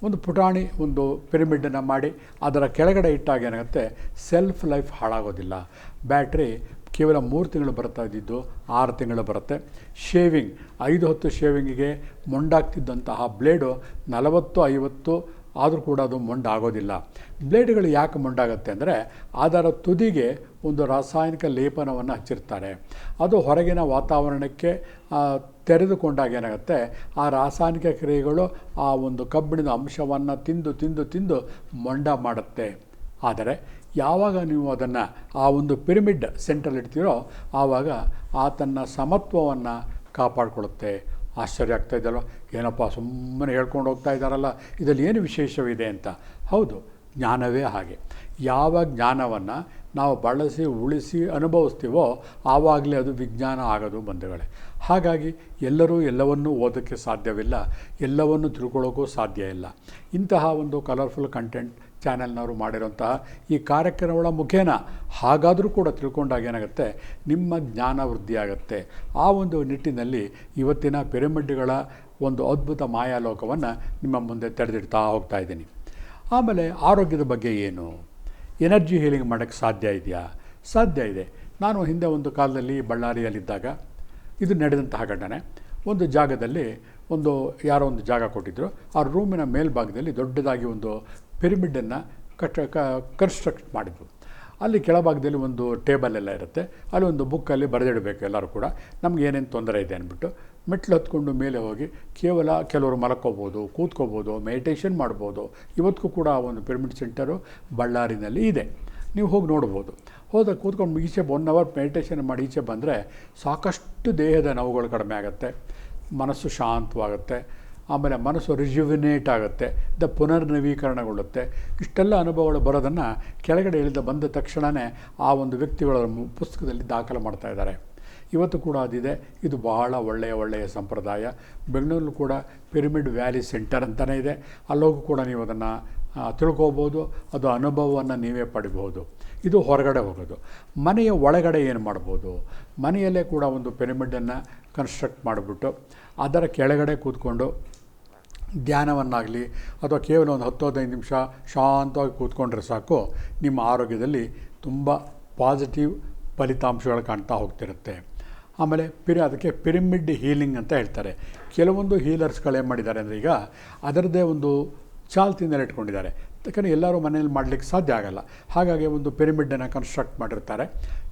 ಒಂದು ಪುಟಾಣಿ ಒಂದು ಪಿರಮಿಡನ್ನು ಮಾಡಿ ಅದರ ಕೆಳಗಡೆ ಇಟ್ಟಾಗ ಏನಾಗುತ್ತೆ, ಸೆಲ್ಫ್ ಲೈಫ್ ಹಾಳಾಗೋದಿಲ್ಲ. ಬ್ಯಾಟ್ರಿ ಕೇವಲ 3 ತಿಂಗಳು ಬರ್ತಾ ಇದ್ದಿದ್ದು 6 ತಿಂಗಳು ಬರುತ್ತೆ. ಶೇವಿಂಗ್ 5-10 ಶೇವಿಂಗಿಗೆ ಮೊಂಡಾಗ್ತಿದ್ದಂತಹ ಬ್ಲೇಡು 40-50 ಆದರೂ ಕೂಡ ಅದು ಮೊಂಡಾಗೋದಿಲ್ಲ. ಬ್ಲೇಡ್ಗಳು ಯಾಕೆ ಮೊಂಡಾಗುತ್ತೆ ಅಂದರೆ ಅದರ ತುದಿಗೆ ಒಂದು ರಾಸಾಯನಿಕ ಲೇಪನವನ್ನು ಹಚ್ಚಿರ್ತಾರೆ. ಅದು ಹೊರಗಿನ ವಾತಾವರಣಕ್ಕೆ ತೆರೆದುಕೊಂಡಾಗ ಏನಾಗುತ್ತೆ, ಆ ರಾಸಾಯನಿಕ ಕ್ರಿಯೆಗಳು ಆ ಒಂದು ಕಬ್ಬಿಣದ ಅಂಶವನ್ನು ತಿಂದು ಮೊಂಡ ಮಾಡುತ್ತೆ. ಆದರೆ ಯಾವಾಗ ನೀವು ಅದನ್ನು ಆ ಒಂದು ಪಿರಮಿಡ್ ಸೆಂಟ್ರಲ್ಲಿ ಇಡ್ತೀರೋ ಆವಾಗ ಆ ತನ್ನ ಸಮತ್ವವನ್ನು ಕಾಪಾಡಿಕೊಳ್ಳುತ್ತೆ. ಆಶ್ಚರ್ಯ ಆಗ್ತಾ ಇದೆಯಲ್ವ, ಏನಪ್ಪ ಸುಮ್ಮನೆ ಹೇಳ್ಕೊಂಡು ಹೋಗ್ತಾ ಇದ್ದಾರಲ್ಲ, ಇದರಲ್ಲಿ ಏನು ವಿಶೇಷವಿದೆ ಅಂತ. ಹೌದು, ಜ್ಞಾನವೇ ಹಾಗೆ. ಯಾವ ಜ್ಞಾನವನ್ನು ನಾವು ಬಳಸಿ ಉಳಿಸಿ ಅನುಭವಿಸ್ತೀವೋ ಆವಾಗಲೇ ಅದು ವಿಜ್ಞಾನ ಆಗೋದು ಬಂಧುಗಳೇ. ಹಾಗಾಗಿ ಎಲ್ಲರೂ ಎಲ್ಲವನ್ನೂ ಓದೋಕ್ಕೆ ಸಾಧ್ಯವಿಲ್ಲ, ಎಲ್ಲವನ್ನು ತಿಳ್ಕೊಳ್ಳೋಕ್ಕೂ ಸಾಧ್ಯ ಇಲ್ಲ. ಇಂತಹ ಒಂದು ಕಲರ್ಫುಲ್ ಕಂಟೆಂಟ್ ಚಾನೆಲ್ನವರು ಮಾಡಿರೋಂತಹ ಈ ಕಾರ್ಯಕ್ರಮಗಳ ಮುಖೇನ ಹಾಗಾದರೂ ಕೂಡ ತಿಳ್ಕೊಂಡಾಗ ಏನಾಗುತ್ತೆ, ನಿಮ್ಮ ಜ್ಞಾನ ವೃದ್ಧಿಯಾಗುತ್ತೆ. ಆ ಒಂದು ನಿಟ್ಟಿನಲ್ಲಿ ಇವತ್ತಿನ ಪಿರಮಿಡ್ಗಳ ಒಂದು ಅದ್ಭುತ ಮಾಯಾಲೋಕವನ್ನು ನಿಮ್ಮ ಮುಂದೆ ತೆರೆದಿಡ್ತಾ ಹೋಗ್ತಾ ಇದ್ದೀನಿ. ಆಮೇಲೆ ಆರೋಗ್ಯದ ಬಗ್ಗೆ ಏನು, ಎನರ್ಜಿ ಹೀಲಿಂಗ್ ಮಾಡೋಕ್ಕೆ ಸಾಧ್ಯ ಇದೆಯಾ? ಸಾಧ್ಯ ಇದೆ. ನಾನು ಹಿಂದೆ ಒಂದು ಕಾಲದಲ್ಲಿ ಬಳ್ಳಾರಿಯಲ್ಲಿದ್ದಾಗ ಇದು ನಡೆದಂತಹ ಘಟನೆ. ಒಂದು ಜಾಗದಲ್ಲಿ ಯಾರೋ ಒಂದು ಜಾಗ ಕೊಟ್ಟಿದ್ದರು. ಆ ರೂಮಿನ ಮೇಲ್ಭಾಗದಲ್ಲಿ ದೊಡ್ಡದಾಗಿ ಒಂದು ಪಿರಮಿಡನ್ನು ಕನ್ಸ್ಟ್ರಕ್ಟ್ ಮಾಡಿದ್ರು. ಅಲ್ಲಿ ಕೆಳಭಾಗದಲ್ಲಿ ಒಂದು ಟೇಬಲ್ ಎಲ್ಲ ಇರುತ್ತೆ, ಅಲ್ಲಿ ಒಂದು ಬುಕ್ಕಲ್ಲಿ ಬರೆದಿಡಬೇಕು ಎಲ್ಲರೂ ಕೂಡ, ನಮ್ಗೆ ಏನೇನು ತೊಂದರೆ ಇದೆ ಅಂದ್ಬಿಟ್ಟು. ಮೆಟ್ಲು ಹತ್ಕೊಂಡು ಮೇಲೆ ಹೋಗಿ ಕೆಲವರು ಮಲ್ಕೋಬೋದು, ಕೂತ್ಕೋಬೋದು, ಮೆಡಿಟೇಷನ್ ಮಾಡ್ಬೋದು. ಇವತ್ತಿಗೂ ಕೂಡ ಒಂದು ಪಿರಮಿಡ್ ಸೆಂಟರು ಬಳ್ಳಾರಿನಲ್ಲಿ ಇದೆ, ನೀವು ಹೋಗಿ ನೋಡ್ಬೋದು. ಹೋದಾಗ ಕೂತ್ಕೊಂಡು ಈಚೆ 1 ಅವರ್ ಮೆಡಿಟೇಷನ್ ಮಾಡಿ ಈಚೆ ಬಂದರೆ ಸಾಕಷ್ಟು ದೇಹದ ನೋವುಗಳು ಕಡಿಮೆ ಆಗುತ್ತೆ, ಮನಸ್ಸು ಶಾಂತವಾಗುತ್ತೆ, ಆಮೇಲೆ ಮನಸ್ಸು ರಿಜ್ಯುವಿನೇಟ್ ಆಗುತ್ತೆ, ಪುನರ್ನವೀಕರಣಗೊಳ್ಳುತ್ತೆ. ಇಷ್ಟೆಲ್ಲ ಅನುಭವಗಳು ಬರೋದನ್ನು ಕೆಳಗಡೆ ಬಂದ ತಕ್ಷಣವೇ ಆ ಒಂದು ವ್ಯಕ್ತಿಗಳ ಪುಸ್ತಕದಲ್ಲಿ ದಾಖಲು ಮಾಡ್ತಾ ಇದ್ದಾರೆ. ಇವತ್ತು ಕೂಡ ಅದಿದೆ. ಇದು ಬಹಳ ಒಳ್ಳೆಯ ಸಂಪ್ರದಾಯ. ಬೆಂಗಳೂರಲ್ಲೂ ಕೂಡ ಪಿರಮಿಡ್ ವ್ಯಾಲಿ ಸೆಂಟರ್ ಅಂತಲೇ ಇದೆ, ಅಲ್ಲೋಗೂ ಕೂಡ ನೀವು ಅದನ್ನು ತಿಳ್ಕೊಬೋದು, ಅದು ಅನುಭವವನ್ನು ನೀವೇ ಪಡಿಬೋದು. ಇದು ಹೊರಗಡೆ ಹೋಗೋದು. ಮನೆಯ ಒಳಗಡೆ ಏನು ಮಾಡ್ಬೋದು, ಮನೆಯಲ್ಲೇ ಕೂಡ ಒಂದು ಪಿರಮಿಡನ್ನು ಕನ್ಸ್ಟ್ರಕ್ಟ್ ಮಾಡಿಬಿಟ್ಟು ಅದರ ಕೆಳಗಡೆ ಕೂತ್ಕೊಂಡು ಧ್ಯಾನವನ್ನಾಗಲಿ ಅಥವಾ ಕೇವಲ ಒಂದು 10-15 ನಿಮಿಷ ಶಾಂತವಾಗಿ ಕೂತ್ಕೊಂಡ್ರೆ ಸಾಕು, ನಿಮ್ಮ ಆರೋಗ್ಯದಲ್ಲಿ ತುಂಬ ಪಾಸಿಟಿವ್ ಫಲಿತಾಂಶಗಳು ಕಾಣ್ತಾ ಹೋಗ್ತಿರುತ್ತೆ. ಆಮೇಲೆ ಅದಕ್ಕೆ ಪಿರಮಿಡ್ ಹೀಲಿಂಗ್ ಅಂತ ಹೇಳ್ತಾರೆ. ಕೆಲವೊಂದು ಹೀಲರ್ಸ್ಗಳೇನು ಮಾಡಿದ್ದಾರೆ ಅಂದರೆ ಈಗ ಅದರದ್ದೇ ಒಂದು ಚಾಲ್ತಿನಲ್ಲಿ ಇಟ್ಕೊಂಡಿದ್ದಾರೆ. ಯಾಕಂದರೆ ಎಲ್ಲರೂ ಮನೆಯಲ್ಲಿ ಮಾಡಲಿಕ್ಕೆ ಸಾಧ್ಯ ಆಗಲ್ಲ. ಹಾಗಾಗಿ ಒಂದು ಪಿರಮಿಡನ್ನು ಕನ್ಸ್ಟ್ರಕ್ಟ್ ಮಾಡಿರ್ತಾರೆ.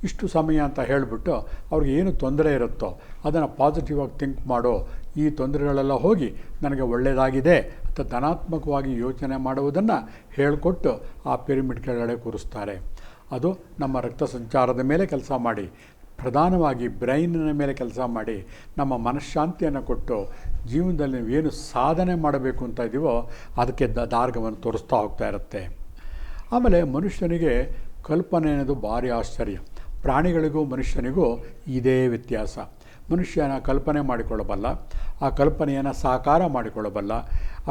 ಇಷ್ಟು ಸಮಯ ಅಂತ ಹೇಳಿಬಿಟ್ಟು ಅವ್ರಿಗೆ ಏನು ತೊಂದರೆ ಇರುತ್ತೋ ಅದನ್ನು ಪಾಸಿಟಿವ್ ಆಗಿ ಥಿಂಕ್ ಮಾಡೋ, ಈ ತೊಂದರೆಗಳೆಲ್ಲ ಹೋಗಿ ನನಗೆ ಒಳ್ಳೆಯದಾಗಿದೆ ಅಂತ ಧನಾತ್ಮಕವಾಗಿ ಯೋಚನೆ ಮಾಡುವುದನ್ನು ಹೇಳಿಕೊಟ್ಟು ಆ ಪಿರಮಿಡ್ ಕೆಳಗಡೆ ಕೂರಿಸ್ತಾರೆ. ಅದು ನಮ್ಮ ರಕ್ತ ಸಂಚಾರದ ಮೇಲೆ ಕೆಲಸ ಮಾಡಿ, ಪ್ರಧಾನವಾಗಿ ಬ್ರೈನಿನ ಮೇಲೆ ಕೆಲಸ ಮಾಡಿ, ನಮ್ಮ ಮನಃಶಾಂತಿಯನ್ನು ಕೊಟ್ಟು ಜೀವನದಲ್ಲಿ ಏನು ಸಾಧನೆ ಮಾಡಬೇಕು ಅಂತ ಇದ್ದೀವೋ ಅದಕ್ಕೆ ದಾರ್ಗವನ್ನು ತೋರಿಸ್ತಾ ಹೋಗ್ತಾ ಇರುತ್ತೆ. ಆಮೇಲೆ ಮನುಷ್ಯನಿಗೆ ಕಲ್ಪನೆ ಅನ್ನೋದು ಭಾರಿ ಆಶ್ಚರ್ಯ. ಪ್ರಾಣಿಗಳಿಗೂ ಮನುಷ್ಯನಿಗೂ ಇದೇ ವ್ಯತ್ಯಾಸ. ಮನುಷ್ಯನ ಕಲ್ಪನೆ ಮಾಡಿಕೊಳ್ಳಬಲ್ಲ, ಆ ಕಲ್ಪನೆಯನ್ನು ಸಾಕಾರ ಮಾಡಿಕೊಳ್ಳಬಲ್ಲ.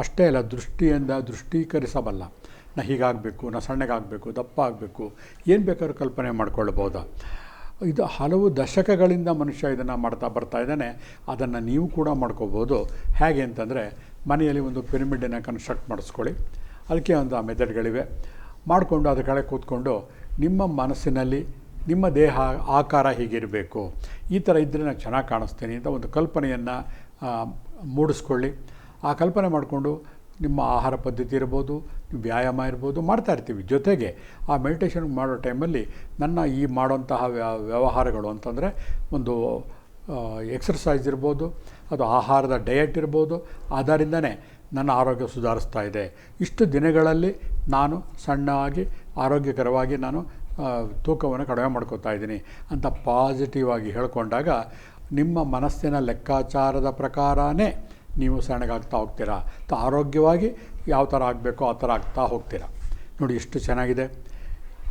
ಅಷ್ಟೇ ಅಲ್ಲ, ದೃಷ್ಟೀಕರಿಸಬಲ್ಲ. ನಾ ಹೀಗಾಗಬೇಕು, ನಾ ಸಣ್ಣಗಾಗಬೇಕು, ದಪ್ಪ ಆಗಬೇಕು, ಏನು ಬೇಕಾದ್ರೂ ಕಲ್ಪನೆ ಮಾಡ್ಕೊಳ್ಬೋದಾ? ಇದು ಹಲವು ದಶಕಗಳಿಂದ ಮನುಷ್ಯ ಇದನ್ನು ಮಾಡ್ತಾ ಬರ್ತಾ ಇದ್ದಾನೆ. ಅದನ್ನು ನೀವು ಕೂಡ ಮಾಡ್ಕೋಬೋದು. ಹೇಗೆ ಅಂತಂದರೆ, ಮನೆಯಲ್ಲಿ ಒಂದು ಪಿರಮಿಡನ್ನು ಕನ್ಸ್ಟ್ರಕ್ಟ್ ಮಾಡಿಸ್ಕೊಳ್ಳಿ. ಅದಕ್ಕೆ ಒಂದು ಮೆಥಡ್ಗಳಿವೆ. ಮಾಡಿಕೊಂಡು ಅದ್ರ ಕಡೆ ಕೂತ್ಕೊಂಡು ನಿಮ್ಮ ಮನಸ್ಸಿನಲ್ಲಿ ನಿಮ್ಮ ದೇಹ ಆಕಾರ ಹೀಗಿರಬೇಕು, ಈ ಥರ ಇದ್ದರೆ ನಾನು ಚೆನ್ನಾಗಿ ಕಾಣಿಸ್ತೀನಿ ಅಂತ ಒಂದು ಕಲ್ಪನೆಯನ್ನು ಮೂಡಿಸ್ಕೊಳ್ಳಿ. ಆ ಕಲ್ಪನೆ ಮಾಡಿಕೊಂಡು ನಿಮ್ಮ ಆಹಾರ ಪದ್ಧತಿ ಇರ್ಬೋದು, ವ್ಯಾಯಾಮ ಇರ್ಬೋದು ಮಾಡ್ತಾ ಇರ್ತೀವಿ. ಜೊತೆಗೆ ಆ ಮೆಡಿಟೇಷನ್ ಮಾಡೋ ಟೈಮಲ್ಲಿ ನನ್ನ ಈ ಮಾಡೋಂತಹ ವ್ಯವಹಾರಗಳು ಅಂತಂದರೆ ಒಂದು ಎಕ್ಸರ್ಸೈಸ್ ಇರ್ಬೋದು, ಅದು ಆಹಾರದ ಡಯಟ್ ಇರ್ಬೋದು, ಅದರಿಂದನೇ ನನ್ನ ಆರೋಗ್ಯ ಸುಧಾರಿಸ್ತಾ ಇದೆ. ಇಷ್ಟು ದಿನಗಳಲ್ಲಿ ನಾನು ಸಣ್ಣವಾಗಿ ಆರೋಗ್ಯಕರವಾಗಿ ನಾನು ತೂಕವನ್ನು ಕಡಿಮೆ ಮಾಡ್ಕೋತಾ ಇದ್ದೀನಿ ಅಂತ ಪಾಸಿಟಿವ್ ಆಗಿ ಹೇಳ್ಕೊಂಡಾಗ ನಿಮ್ಮ ಮನಸ್ಸಿನ ಲೆಕ್ಕಾಚಾರದ ಪ್ರಕಾರನೇ ನೀವು ಸಣ್ಣಗಾಗ್ತಾ ಹೋಗ್ತೀರಾ. ಆರೋಗ್ಯವಾಗಿ ಯಾವ ಥರ ಆಗಬೇಕೋ ಆ ಥರ ಆಗ್ತಾ ಹೋಗ್ತೀರಾ. ನೋಡಿ ಎಷ್ಟು ಚೆನ್ನಾಗಿದೆ.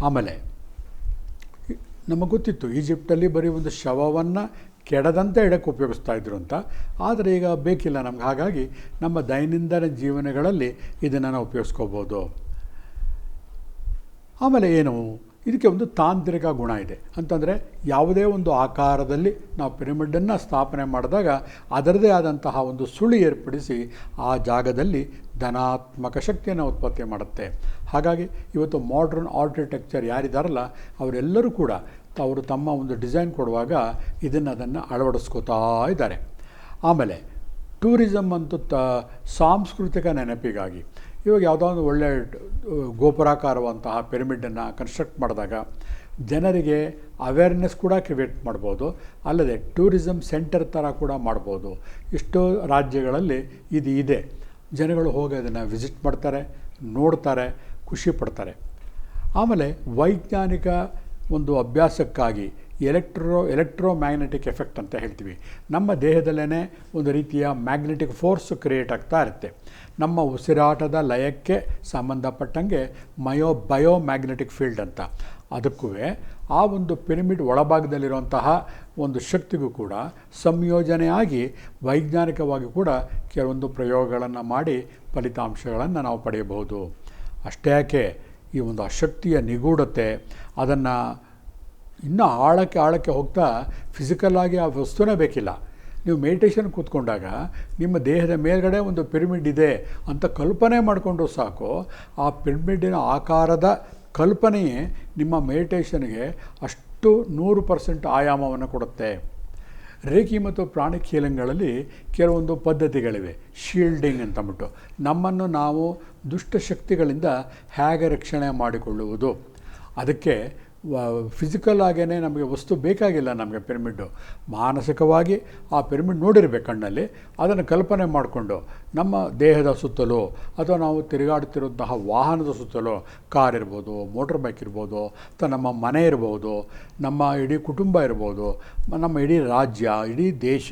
ಆಮೇಲೆ ನಮಗೆ ಗೊತ್ತಿತ್ತು ಈಜಿಪ್ಟಲ್ಲಿ ಬರೀ ಒಂದು ಶವವನ್ನು ಕೆಡದಂತೆ ಇಡಕ್ಕೆ ಉಪಯೋಗಿಸ್ತಾ ಇದ್ರು ಅಂತ. ಆದರೆ ಈಗ ಬೇಕಿಲ್ಲ ನಮ್ಗೆ. ಹಾಗಾಗಿ ನಮ್ಮ ದೈನಂದಿನ ಜೀವನಗಳಲ್ಲಿ ಇದನ್ನು ನಾವು ಉಪಯೋಗಿಸ್ಕೋಬೋದು. ಆಮೇಲೆ ಏನು, ಇದಕ್ಕೆ ಒಂದು ತಾಂತ್ರಿಕ ಗುಣ ಇದೆ. ಅಂತಂದರೆ ಯಾವುದೇ ಒಂದು ಆಕಾರದಲ್ಲಿ ನಾವು ಪಿರಮಿಡನ್ನು ಸ್ಥಾಪನೆ ಮಾಡಿದಾಗ ಅದರದೇ ಆದಂತಹ ಒಂದು ಸುಳಿ ಏರ್ಪಡಿಸಿ ಆ ಜಾಗದಲ್ಲಿ ಧನಾತ್ಮಕ ಶಕ್ತಿಯನ್ನು ಉತ್ಪತ್ತಿ ಮಾಡುತ್ತೆ. ಹಾಗಾಗಿ ಇವತ್ತು ಮಾಡ್ರನ್ ಆರ್ಕಿಟೆಕ್ಚರ್ ಯಾರಿದ್ದಾರಲ್ಲ ಅವರೆಲ್ಲರೂ ಕೂಡ ಅವರು ತಮ್ಮ ಒಂದು ಡಿಸೈನ್ ಕೊಡುವಾಗ ಅದನ್ನು ಅಳವಡಿಸ್ಕೋತಾ ಇದ್ದಾರೆ. ಆಮೇಲೆ ಟೂರಿಸಮ್ ಅಂತೂ ಸಾಂಸ್ಕೃತಿಕ ನೆನಪಿಗಾಗಿ ಇವಾಗ ಯಾವುದೋ ಒಂದು ಒಳ್ಳೆಯ ಗೋಪುರಾಕಾರವಂತಹ ಪಿರಮಿಡನ್ನು ಕನ್ಸ್ಟ್ರಕ್ಟ್ ಮಾಡಿದಾಗ ಜನರಿಗೆ ಅವೇರ್ನೆಸ್ ಕೂಡ ಕ್ರಿಯೇಟ್ ಮಾಡ್ಬೋದು. ಅಲ್ಲದೆ ಟೂರಿಸಮ್ ಸೆಂಟರ್ ಥರ ಕೂಡ ಮಾಡ್ಬೋದು. ಎಷ್ಟೋ ರಾಜ್ಯಗಳಲ್ಲಿ ಇದು ಇದೆ. ಜನಗಳು ಹೋಗಿ ಅದನ್ನು ವಿಸಿಟ್ ಮಾಡ್ತಾರೆ, ನೋಡ್ತಾರೆ, ಖುಷಿ ಪಡ್ತಾರೆ. ಆಮೇಲೆ ವೈಜ್ಞಾನಿಕ ಒಂದು ಅಭ್ಯಾಸಕ್ಕಾಗಿ ಎಲೆಕ್ಟ್ರೋಮ್ಯಾಗ್ನೆಟಿಕ್ ಎಫೆಕ್ಟ್ ಅಂತ ಹೇಳ್ತೀವಿ. ನಮ್ಮ ದೇಹದಲ್ಲೇ ಒಂದು ರೀತಿಯ ಮ್ಯಾಗ್ನೆಟಿಕ್ ಫೋರ್ಸ್ ಕ್ರಿಯೇಟ್ ಆಗ್ತಾ ಇರುತ್ತೆ. ನಮ್ಮ ಉಸಿರಾಟದ ಲಯಕ್ಕೆ ಸಂಬಂಧಪಟ್ಟಂಗೆ ಬಯೋಮ್ಯಾಗ್ನೆಟಿಕ್ ಫೀಲ್ಡ್ ಅಂತ. ಅದಕ್ಕೂ ಆ ಒಂದು ಪಿರಮಿಡ್ ಒಳಭಾಗದಲ್ಲಿರುವಂತಹ ಒಂದು ಶಕ್ತಿಗೂ ಕೂಡ ಸಂಯೋಜನೆಯಾಗಿ ವೈಜ್ಞಾನಿಕವಾಗಿ ಕೂಡ ಕೆಲವೊಂದು ಪ್ರಯೋಗಗಳನ್ನು ಮಾಡಿ ಫಲಿತಾಂಶಗಳನ್ನು ನಾವು ಪಡೆಯಬಹುದು. ಅಷ್ಟೇ ಯಾಕೆ, ಈ ಒಂದು ಶಕ್ತಿಯ ನಿಗೂಢತೆ ಅದನ್ನು ಇನ್ನೂ ಆಳಕ್ಕೆ ಹೋಗ್ತಾ ಫಿಸಿಕಲ್ಲಾಗಿ ಆ ವಸ್ತುನೇ ಬೇಕಿಲ್ಲ. ನೀವು ಮೆಡಿಟೇಷನ್ ಕೂತ್ಕೊಂಡಾಗ ನಿಮ್ಮ ದೇಹದ ಮೇಲ್ಗಡೆ ಒಂದು ಪಿರಮಿಡ್ ಇದೆ ಅಂತ ಕಲ್ಪನೆ ಮಾಡಿಕೊಂಡು ಸಾಕು. ಆ ಪಿರಮಿಡ್ಡಿನ ಆಕಾರದ ಕಲ್ಪನೆಯೇ ನಿಮ್ಮ ಮೆಡಿಟೇಷನ್ಗೆ ಅಷ್ಟು 100% ಆಯಾಮವನ್ನು ಕೊಡುತ್ತೆ. ರೇಖಿ ಮತ್ತು ಪ್ರಾಣಿಕ್ ಹೀಲಿಂಗ್ಗಳಲ್ಲಿ ಕೆಲವೊಂದು ಪದ್ಧತಿಗಳಿವೆ. ಶೀಲ್ಡಿಂಗ್ ಅಂತಂದ್ಬಿಟ್ಟು ನಮ್ಮನ್ನು ನಾವು ದುಷ್ಟಶಕ್ತಿಗಳಿಂದ ಹೇಗೆ ರಕ್ಷಣೆ ಮಾಡಿಕೊಳ್ಳುವುದು. ಅದಕ್ಕೆ ಫಿಸಿಕಲ್ ಆಗೇ ನಮಗೆ ವಸ್ತು ಬೇಕಾಗಿಲ್ಲ. ನಮಗೆ ಪಿರಮಿಡ್ಡು ಮಾನಸಿಕವಾಗಿ ಆ ಪಿರಮಿಡ್ ನೋಡಿರಬೇಕು ಕಣ್ಣಲ್ಲಿ. ಅದನ್ನು ಕಲ್ಪನೆ ಮಾಡಿಕೊಂಡು ನಮ್ಮ ದೇಹದ ಸುತ್ತಲೂ ಅಥವಾ ನಾವು ತಿರುಗಾಡ್ತಿರುವಂತಹ ವಾಹನದ ಸುತ್ತಲೂ, ಕಾರ್ ಇರ್ಬೋದು, ಮೋಟ್ರ್ ಬೈಕ್ ಇರ್ಬೋದು, ಅಥವಾ ನಮ್ಮ ಮನೆ ಇರ್ಬೋದು, ನಮ್ಮ ಇಡೀ ಕುಟುಂಬ ಇರ್ಬೋದು, ನಮ್ಮ ಇಡೀ ರಾಜ್ಯ, ಇಡೀ ದೇಶ,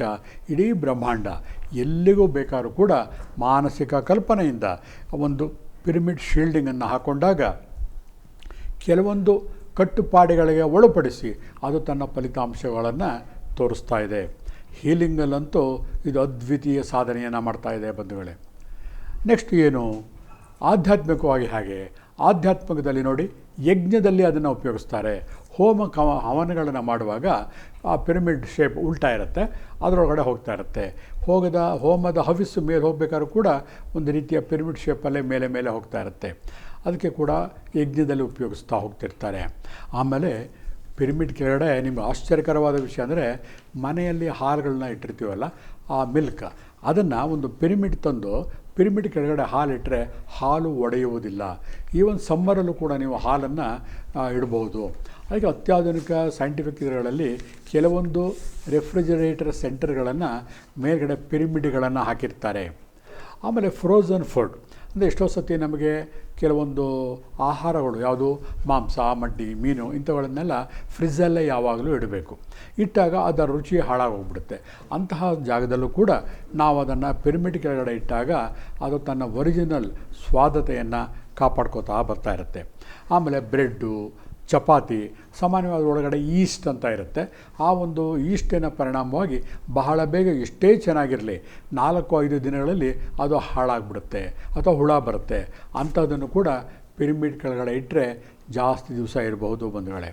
ಇಡೀ ಬ್ರಹ್ಮಾಂಡ, ಎಲ್ಲಿಗೂ ಬೇಕಾದ್ರೂ ಕೂಡ ಮಾನಸಿಕ ಕಲ್ಪನೆಯಿಂದ ಒಂದು ಪಿರಮಿಡ್ ಶೀಲ್ಡಿಂಗನ್ನು ಹಾಕ್ಕೊಂಡಾಗ ಕೆಲವೊಂದು ಕಟ್ಟುಪಾಡುಗಳಿಗೆ ಒಳಪಡಿಸಿ ಅದು ತನ್ನ ಫಲಿತಾಂಶಗಳನ್ನು ತೋರಿಸ್ತಾ ಇದೆ. ಹೀಲಿಂಗಲ್ಲಂತೂ ಇದು ಅದ್ವಿತೀಯ ಸಾಧನೆಯನ್ನು ಮಾಡ್ತಾ ಇದೆ ಬಂಧುಗಳೇ. ನೆಕ್ಸ್ಟ್ ಏನು, ಆಧ್ಯಾತ್ಮಿಕವಾಗಿ ಹಾಗೆ ಆಧ್ಯಾತ್ಮಿಕದಲ್ಲಿ ನೋಡಿ ಯಜ್ಞದಲ್ಲಿ ಅದನ್ನು ಉಪಯೋಗಿಸ್ತಾರೆ. ಹವನಗಳನ್ನು ಮಾಡುವಾಗ ಆ ಪಿರಮಿಡ್ ಶೇಪ್ ಉಲ್ಟಾ ಇರುತ್ತೆ, ಅದರೊಳಗಡೆ ಹೋಗ್ತಾ ಇರುತ್ತೆ. ಹೋಮದ ಹವಿಸ್ಸು ಮೇಲೆ ಹೋಗಬೇಕಾದ್ರೂ ಕೂಡ ಒಂದು ರೀತಿಯ ಪಿರಮಿಡ್ ಶೇಪಲ್ಲೇ ಮೇಲೆ ಹೋಗ್ತಾ ಇರುತ್ತೆ. ಅದಕ್ಕೆ ಕೂಡ ಯಜ್ಞದಲ್ಲಿ ಉಪಯೋಗಿಸ್ತಾ ಹೋಗ್ತಿರ್ತಾರೆ. ಆಮೇಲೆ ಪಿರಮಿಡ್ ಕೆಳಗಡೆ ನಿಮಗೆ ಆಶ್ಚರ್ಯಕರವಾದ ವಿಷಯ ಅಂದರೆ, ಮನೆಯಲ್ಲಿ ಹಾಲುಗಳನ್ನ ಇಟ್ಟಿರ್ತೀವಲ್ಲ, ಆ ಮಿಲ್ಕ್ ಅದನ್ನು ಒಂದು ಪಿರಮಿಡ್ ತಂದು ಪಿರಮಿಡ್ ಕೆಳಗಡೆ ಹಾಲಿಟ್ಟರೆ ಹಾಲು ಒಡೆಯುವುದಿಲ್ಲ. ಈವನ್ ಸಮ್ಮರಲ್ಲೂ ಕೂಡ ನೀವು ಹಾಲನ್ನು ಇಡ್ಬೋದು. ಅದಕ್ಕೆ ಅತ್ಯಾಧುನಿಕ ಸೈಂಟಿಫಿಕ್ ಇದರಲ್ಲಿ ಕೆಲವೊಂದು ರೆಫ್ರಿಜರೇಟರ್ ಸೆಂಟರ್ಗಳನ್ನು ಮೇಲ್ಗಡೆ ಪಿರಮಿಡ್ಗಳನ್ನು ಹಾಕಿರ್ತಾರೆ. ಆಮೇಲೆ ಫ್ರೋಝನ್ ಫುಡ್ ಅಂದರೆ ಎಷ್ಟೋ ಸತಿ ನಮಗೆ ಕೆಲವೊಂದು ಆಹಾರಗಳು ಯಾವುದು ಮಾಂಸ, ಮಡ್ಡಿ, ಮೀನು ಇಂಥವುಗಳನ್ನೆಲ್ಲ ಫ್ರಿಜ್ಜಲ್ಲೇ ಯಾವಾಗಲೂ ಇಡಬೇಕು. ಇಟ್ಟಾಗ ಅದರ ರುಚಿ ಹಾಳಾಗೋಗ್ಬಿಡುತ್ತೆ. ಅಂತಹ ಜಾಗದಲ್ಲೂ ಕೂಡ ನಾವು ಅದನ್ನು ಪಿರಮಿಡ್ ಕೆಳಗಡೆ ಇಟ್ಟಾಗ ಅದು ತನ್ನ ಒರಿಜಿನಲ್ ಸ್ವಾದತೆಯನ್ನು ಕಾಪಾಡ್ಕೋತಾ ಬರ್ತಾ ಇರುತ್ತೆ. ಆಮೇಲೆ ಬ್ರೆಡ್ಡು, ಚಪಾತಿ ಸಾಮಾನ್ಯವಾದ ಒಳಗಡೆ ಈಸ್ಟ್ ಅಂತ ಇರುತ್ತೆ. ಆ ಒಂದು ಈಸ್ಟಿನ ಪರಿಣಾಮವಾಗಿ ಬಹಳ ಬೇಗ ಎಷ್ಟೇ ಚೆನ್ನಾಗಿರಲಿ 4-5 ದಿನಗಳಲ್ಲಿ ಅದು ಹಾಳಾಗ್ಬಿಡುತ್ತೆ ಅಥವಾ ಹುಳ ಬರುತ್ತೆ. ಅಂಥದ್ದನ್ನು ಕೂಡ ಪಿರಮಿಡ್ ಕೆಳಗಡೆ ಇಟ್ಟರೆ ಜಾಸ್ತಿ ದಿವಸ ಇರಬಹುದು ಬಂಧುಗಳೇ.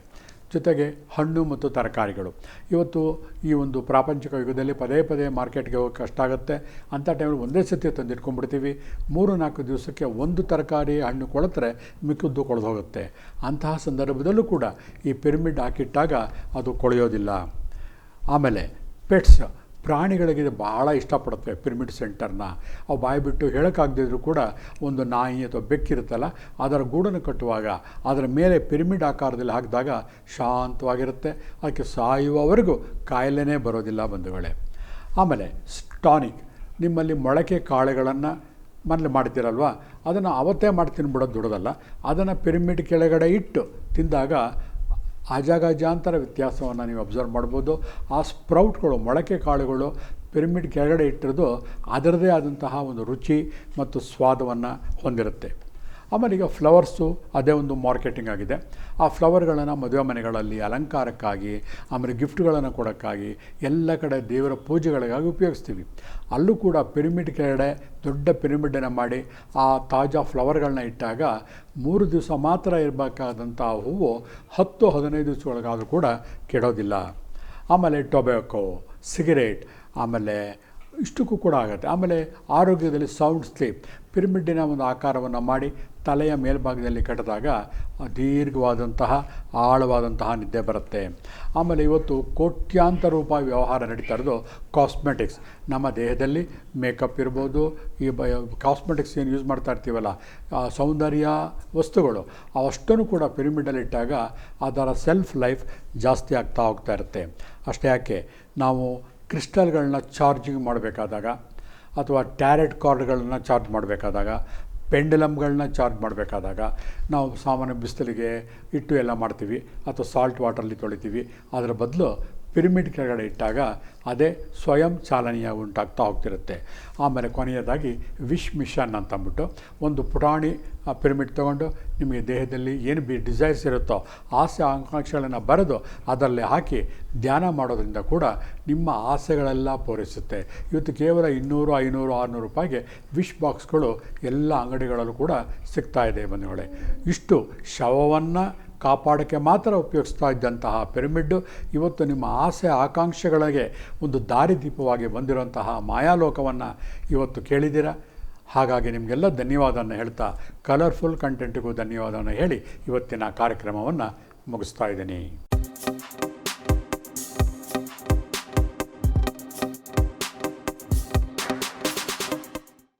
ಜೊತೆಗೆ ಹಣ್ಣು ಮತ್ತು ತರಕಾರಿಗಳು ಇವತ್ತು ಈ ಒಂದು ಪ್ರಾಪಂಚಿಕ ಯುಗದಲ್ಲಿ ಪದೇ ಪದೇ ಮಾರ್ಕೆಟ್ಗೆ ಹೋಗೋಕ್ಕೆ ಕಷ್ಟ ಆಗುತ್ತೆ. ಅಂಥ ಟೈಮಲ್ಲಿ ಒಂದೇ ಸತಿ ತಂದಿಟ್ಕೊಂಡ್ಬಿಡ್ತೀವಿ. 3-4 ದಿವಸಕ್ಕೆ ಒಂದು ತರಕಾರಿ ಹಣ್ಣು ಕೊಳೆತರೆ ಮಿಕ್ಕದ್ದು ಕೊಳೆದು ಹೋಗುತ್ತೆ. ಅಂತಹ ಸಂದರ್ಭದಲ್ಲೂ ಕೂಡ ಈ ಪಿರಮಿಡ್ ಹಾಕಿಟ್ಟಾಗ ಅದು ಕೊಳೆಯೋದಿಲ್ಲ. ಆಮೇಲೆ ಪೆಟ್ಸ್ ಪ್ರಾಣಿಗಳಿಗೆ ಭಾಳ ಇಷ್ಟಪಡುತ್ತವೆ ಪಿರಮಿಡ್ ಸೆಂಟರ್ನ. ಅವು ಬಾಯಿಬಿಟ್ಟು ಹೇಳೋಕ್ಕಾಗದಿದ್ರೂ ಕೂಡ ಒಂದು ನಾಯಿ ಅಥವಾ ಬೆಕ್ಕಿರುತ್ತಲ್ಲ ಅದರ ಗೂಡನ್ನು ಕಟ್ಟುವಾಗ ಅದರ ಮೇಲೆ ಪಿರಮಿಡ್ ಆಕಾರದಲ್ಲಿ ಹಾಕಿದಾಗ ಶಾಂತವಾಗಿರುತ್ತೆ. ಅದಕ್ಕೆ ಸಾಯುವವರೆಗೂ ಕಾಯಿಲೆನೇ ಬರೋದಿಲ್ಲ ಬಂಧುಗಳೇ. ಆಮೇಲೆ ಟಾನಿಕ್, ನಿಮ್ಮಲ್ಲಿ ಮೊಳಕೆ ಕಾಳುಗಳನ್ನು ಮನೇಲಿ ಮಾಡ್ತೀರಲ್ವ, ಅದನ್ನು ಅವತ್ತೇ ಮಾಡಿ ತಿನ್ಬಿಡೋದು ದೊಡ್ಡದಲ್ಲ. ಅದನ್ನು ಪಿರಮಿಡ್ ಕೆಳಗಡೆ ಇಟ್ಟು ತಿಂದಾಗ ಅಜಗಜಾಂತರ ವ್ಯತ್ಯಾಸವನ್ನು ನೀವು ಅಬ್ಸರ್ವ್ ಮಾಡ್ಬೋದು. ಆ ಸ್ಪ್ರೌಟ್ಗಳು, ಮೊಳಕೆ ಕಾಳುಗಳು ಪಿರಮಿಡ್ ಕೆಳಗಡೆ ಇಟ್ಟಿರೋದು ಅದರದೇ ಆದಂತಹ ಒಂದು ರುಚಿ ಮತ್ತು ಸ್ವಾದವನ್ನು ಹೊಂದಿರುತ್ತೆ. ಆಮೇಲೆ ಈಗ ಫ್ಲವರ್ಸು ಅದೇ ಒಂದು ಮಾರ್ಕೆಟಿಂಗ್ ಆಗಿದೆ. ಆ ಫ್ಲವರ್ಗಳನ್ನು ಮದುವೆ ಮನೆಗಳಲ್ಲಿ ಅಲಂಕಾರಕ್ಕಾಗಿ, ಆಮೇಲೆ ಗಿಫ್ಟ್ಗಳನ್ನು ಕೊಡೋಕ್ಕಾಗಿ, ಎಲ್ಲ ಕಡೆ ದೇವರ ಪೂಜೆಗಳಿಗಾಗಿ ಉಪಯೋಗಿಸ್ತೀವಿ. ಅಲ್ಲೂ ಕೂಡ ಪಿರಮಿಡ್ ಕೆಳಗಡೆ ದೊಡ್ಡ ಪಿರಮಿಡನ್ನು ಮಾಡಿ ಆ ತಾಜಾ ಫ್ಲವರ್ಗಳನ್ನ ಇಟ್ಟಾಗ 3 ದಿವಸ ಮಾತ್ರ ಇರಬೇಕಾದಂಥ ಹೂವು 10-15 ದಿವಸಗಳಿಗಾದರೂ ಕೂಡ ಕೆಡೋದಿಲ್ಲ. ಆಮೇಲೆ ಟೊಬ್ಯಾಕೊ, ಸಿಗರೇಟ್, ಆಮೇಲೆ ಇಷ್ಟಕ್ಕೂ ಕೂಡ ಆಗುತ್ತೆ. ಆಮೇಲೆ ಆರೋಗ್ಯದಲ್ಲಿ ಸೌಂಡ್ ಸ್ಲೀಪ್, ಪಿರಮಿಡ್ಡಿನ ಒಂದು ಆಕಾರವನ್ನು ಮಾಡಿ ತಲೆಯ ಮೇಲ್ಭಾಗದಲ್ಲಿ ಕಟ್ಟಿದಾಗ ದೀರ್ಘವಾದಂತಹ ಆಳವಾದಂತಹ ನಿದ್ದೆ ಬರುತ್ತೆ. ಆಮೇಲೆ ಇವತ್ತು ಕೋಟ್ಯಾಂತರ ರೂಪಾಯಿ ವ್ಯವಹಾರ ನಡೀತಾ ಇರೋದು ಕಾಸ್ಮೆಟಿಕ್ಸ್. ನಮ್ಮ ದೇಹದಲ್ಲಿ ಮೇಕಪ್ ಇರ್ಬೋದು, ಈ ಕಾಸ್ಮೆಟಿಕ್ಸ್ ಏನು ಯೂಸ್ ಮಾಡ್ತಾ ಇರ್ತೀವಲ್ಲ ಸೌಂದರ್ಯ ವಸ್ತುಗಳು, ಅವಷ್ಟನ್ನು ಕೂಡ ಪಿರಮಿಡಲ್ಲಿಟ್ಟಾಗ ಅದರ ಸೆಲ್ಫ್ ಲೈಫ್ ಜಾಸ್ತಿ ಆಗ್ತಾ ಹೋಗ್ತಾ ಇರುತ್ತೆ. ಅಷ್ಟೇ ಯಾಕೆ, ನಾವು ಕ್ರಿಸ್ಟಲ್ಗಳನ್ನ ಚಾರ್ಜಿಂಗ್ ಮಾಡಬೇಕಾದಾಗ ಅಥವಾ ಟ್ಯಾರೆಟ್ ಕಾರ್ಡ್ಗಳನ್ನ ಚಾರ್ಜ್ ಮಾಡಬೇಕಾದಾಗ, ಪೆಂಡಲಮ್ಗಳನ್ನ ಚಾರ್ಜ್ ಮಾಡಬೇಕಾದಾಗ ನಾವು ಸಾಮಾನ್ಯ ಬಿಸಿಲಿಗೆ ಇಟ್ಟು ಎಲ್ಲ ಮಾಡ್ತೀವಿ ಅಥವಾ ಸಾಲ್ಟ್ ವಾಟರಲ್ಲಿ ತೊಳಿತೀವಿ. ಅದರ ಬದಲು ಪಿರಮಿಡ್ ಕೆಳಗಡೆ ಇಟ್ಟಾಗ ಅದೇ ಸ್ವಯಂ ಚಾಲನೆಯ ಉಂಟಾಗ್ತಾ ಹೋಗ್ತಿರುತ್ತೆ. ಆಮೇಲೆ ಕೊನೆಯದಾಗಿ ವಿಶ್ ಮಿಷನ್ ಅಂತಂದ್ಬಿಟ್ಟು ಒಂದು ಪುಟಾಣಿ ಪಿರಮಿಡ್ ತೊಗೊಂಡು ನಿಮಗೆ ದೇಹದಲ್ಲಿ ಏನು ಡಿಸೈರ್ಸ್ ಇರುತ್ತೋ ಆಸೆ ಆಕಾಂಕ್ಷೆಗಳನ್ನು ಬರೆದು ಅದರಲ್ಲಿ ಹಾಕಿ ಧ್ಯಾನ ಮಾಡೋದ್ರಿಂದ ಕೂಡ ನಿಮ್ಮ ಆಸೆಗಳೆಲ್ಲ ಪೂರೈಸುತ್ತೆ. ಇವತ್ತು ಕೇವಲ 200, 500, 600 ರೂಪಾಯಿಗೆ ವಿಶ್ ಬಾಕ್ಸ್ಗಳು ಎಲ್ಲ ಅಂಗಡಿಗಳಲ್ಲೂ ಕೂಡ ಸಿಗ್ತಾ ಇದೆ ಬಂಧುಗಳೇ. ಇಷ್ಟು ಶವವನ್ನು ಕಾಪಾಡೋಕ್ಕೆ ಮಾತ್ರ ಉಪಯೋಗಿಸ್ತಾ ಇದ್ದಂತಹ ಪಿರಮಿಡ್ಡು ಇವತ್ತು ನಿಮ್ಮ ಆಸೆ ಆಕಾಂಕ್ಷೆಗಳಿಗೆ ಒಂದು ದಾರಿದೀಪವಾಗಿ ಬಂದಿರುವಂತಹ ಮಾಯಾಲೋಕವನ್ನು ಇವತ್ತು ಕೇಳಿದ್ದೀರ. ಹಾಗಾಗಿ ನಿಮಗೆಲ್ಲ ಧನ್ಯವಾದವನ್ನು ಹೇಳ್ತಾ, ಕಲರ್ಫುಲ್ ಕಂಟೆಂಟಿಗೂ ಧನ್ಯವಾದವನ್ನು ಹೇಳಿ ಇವತ್ತಿನ ಕಾರ್ಯಕ್ರಮವನ್ನು ಮುಗಿಸ್ತಾ ಇದ್ದೀನಿ.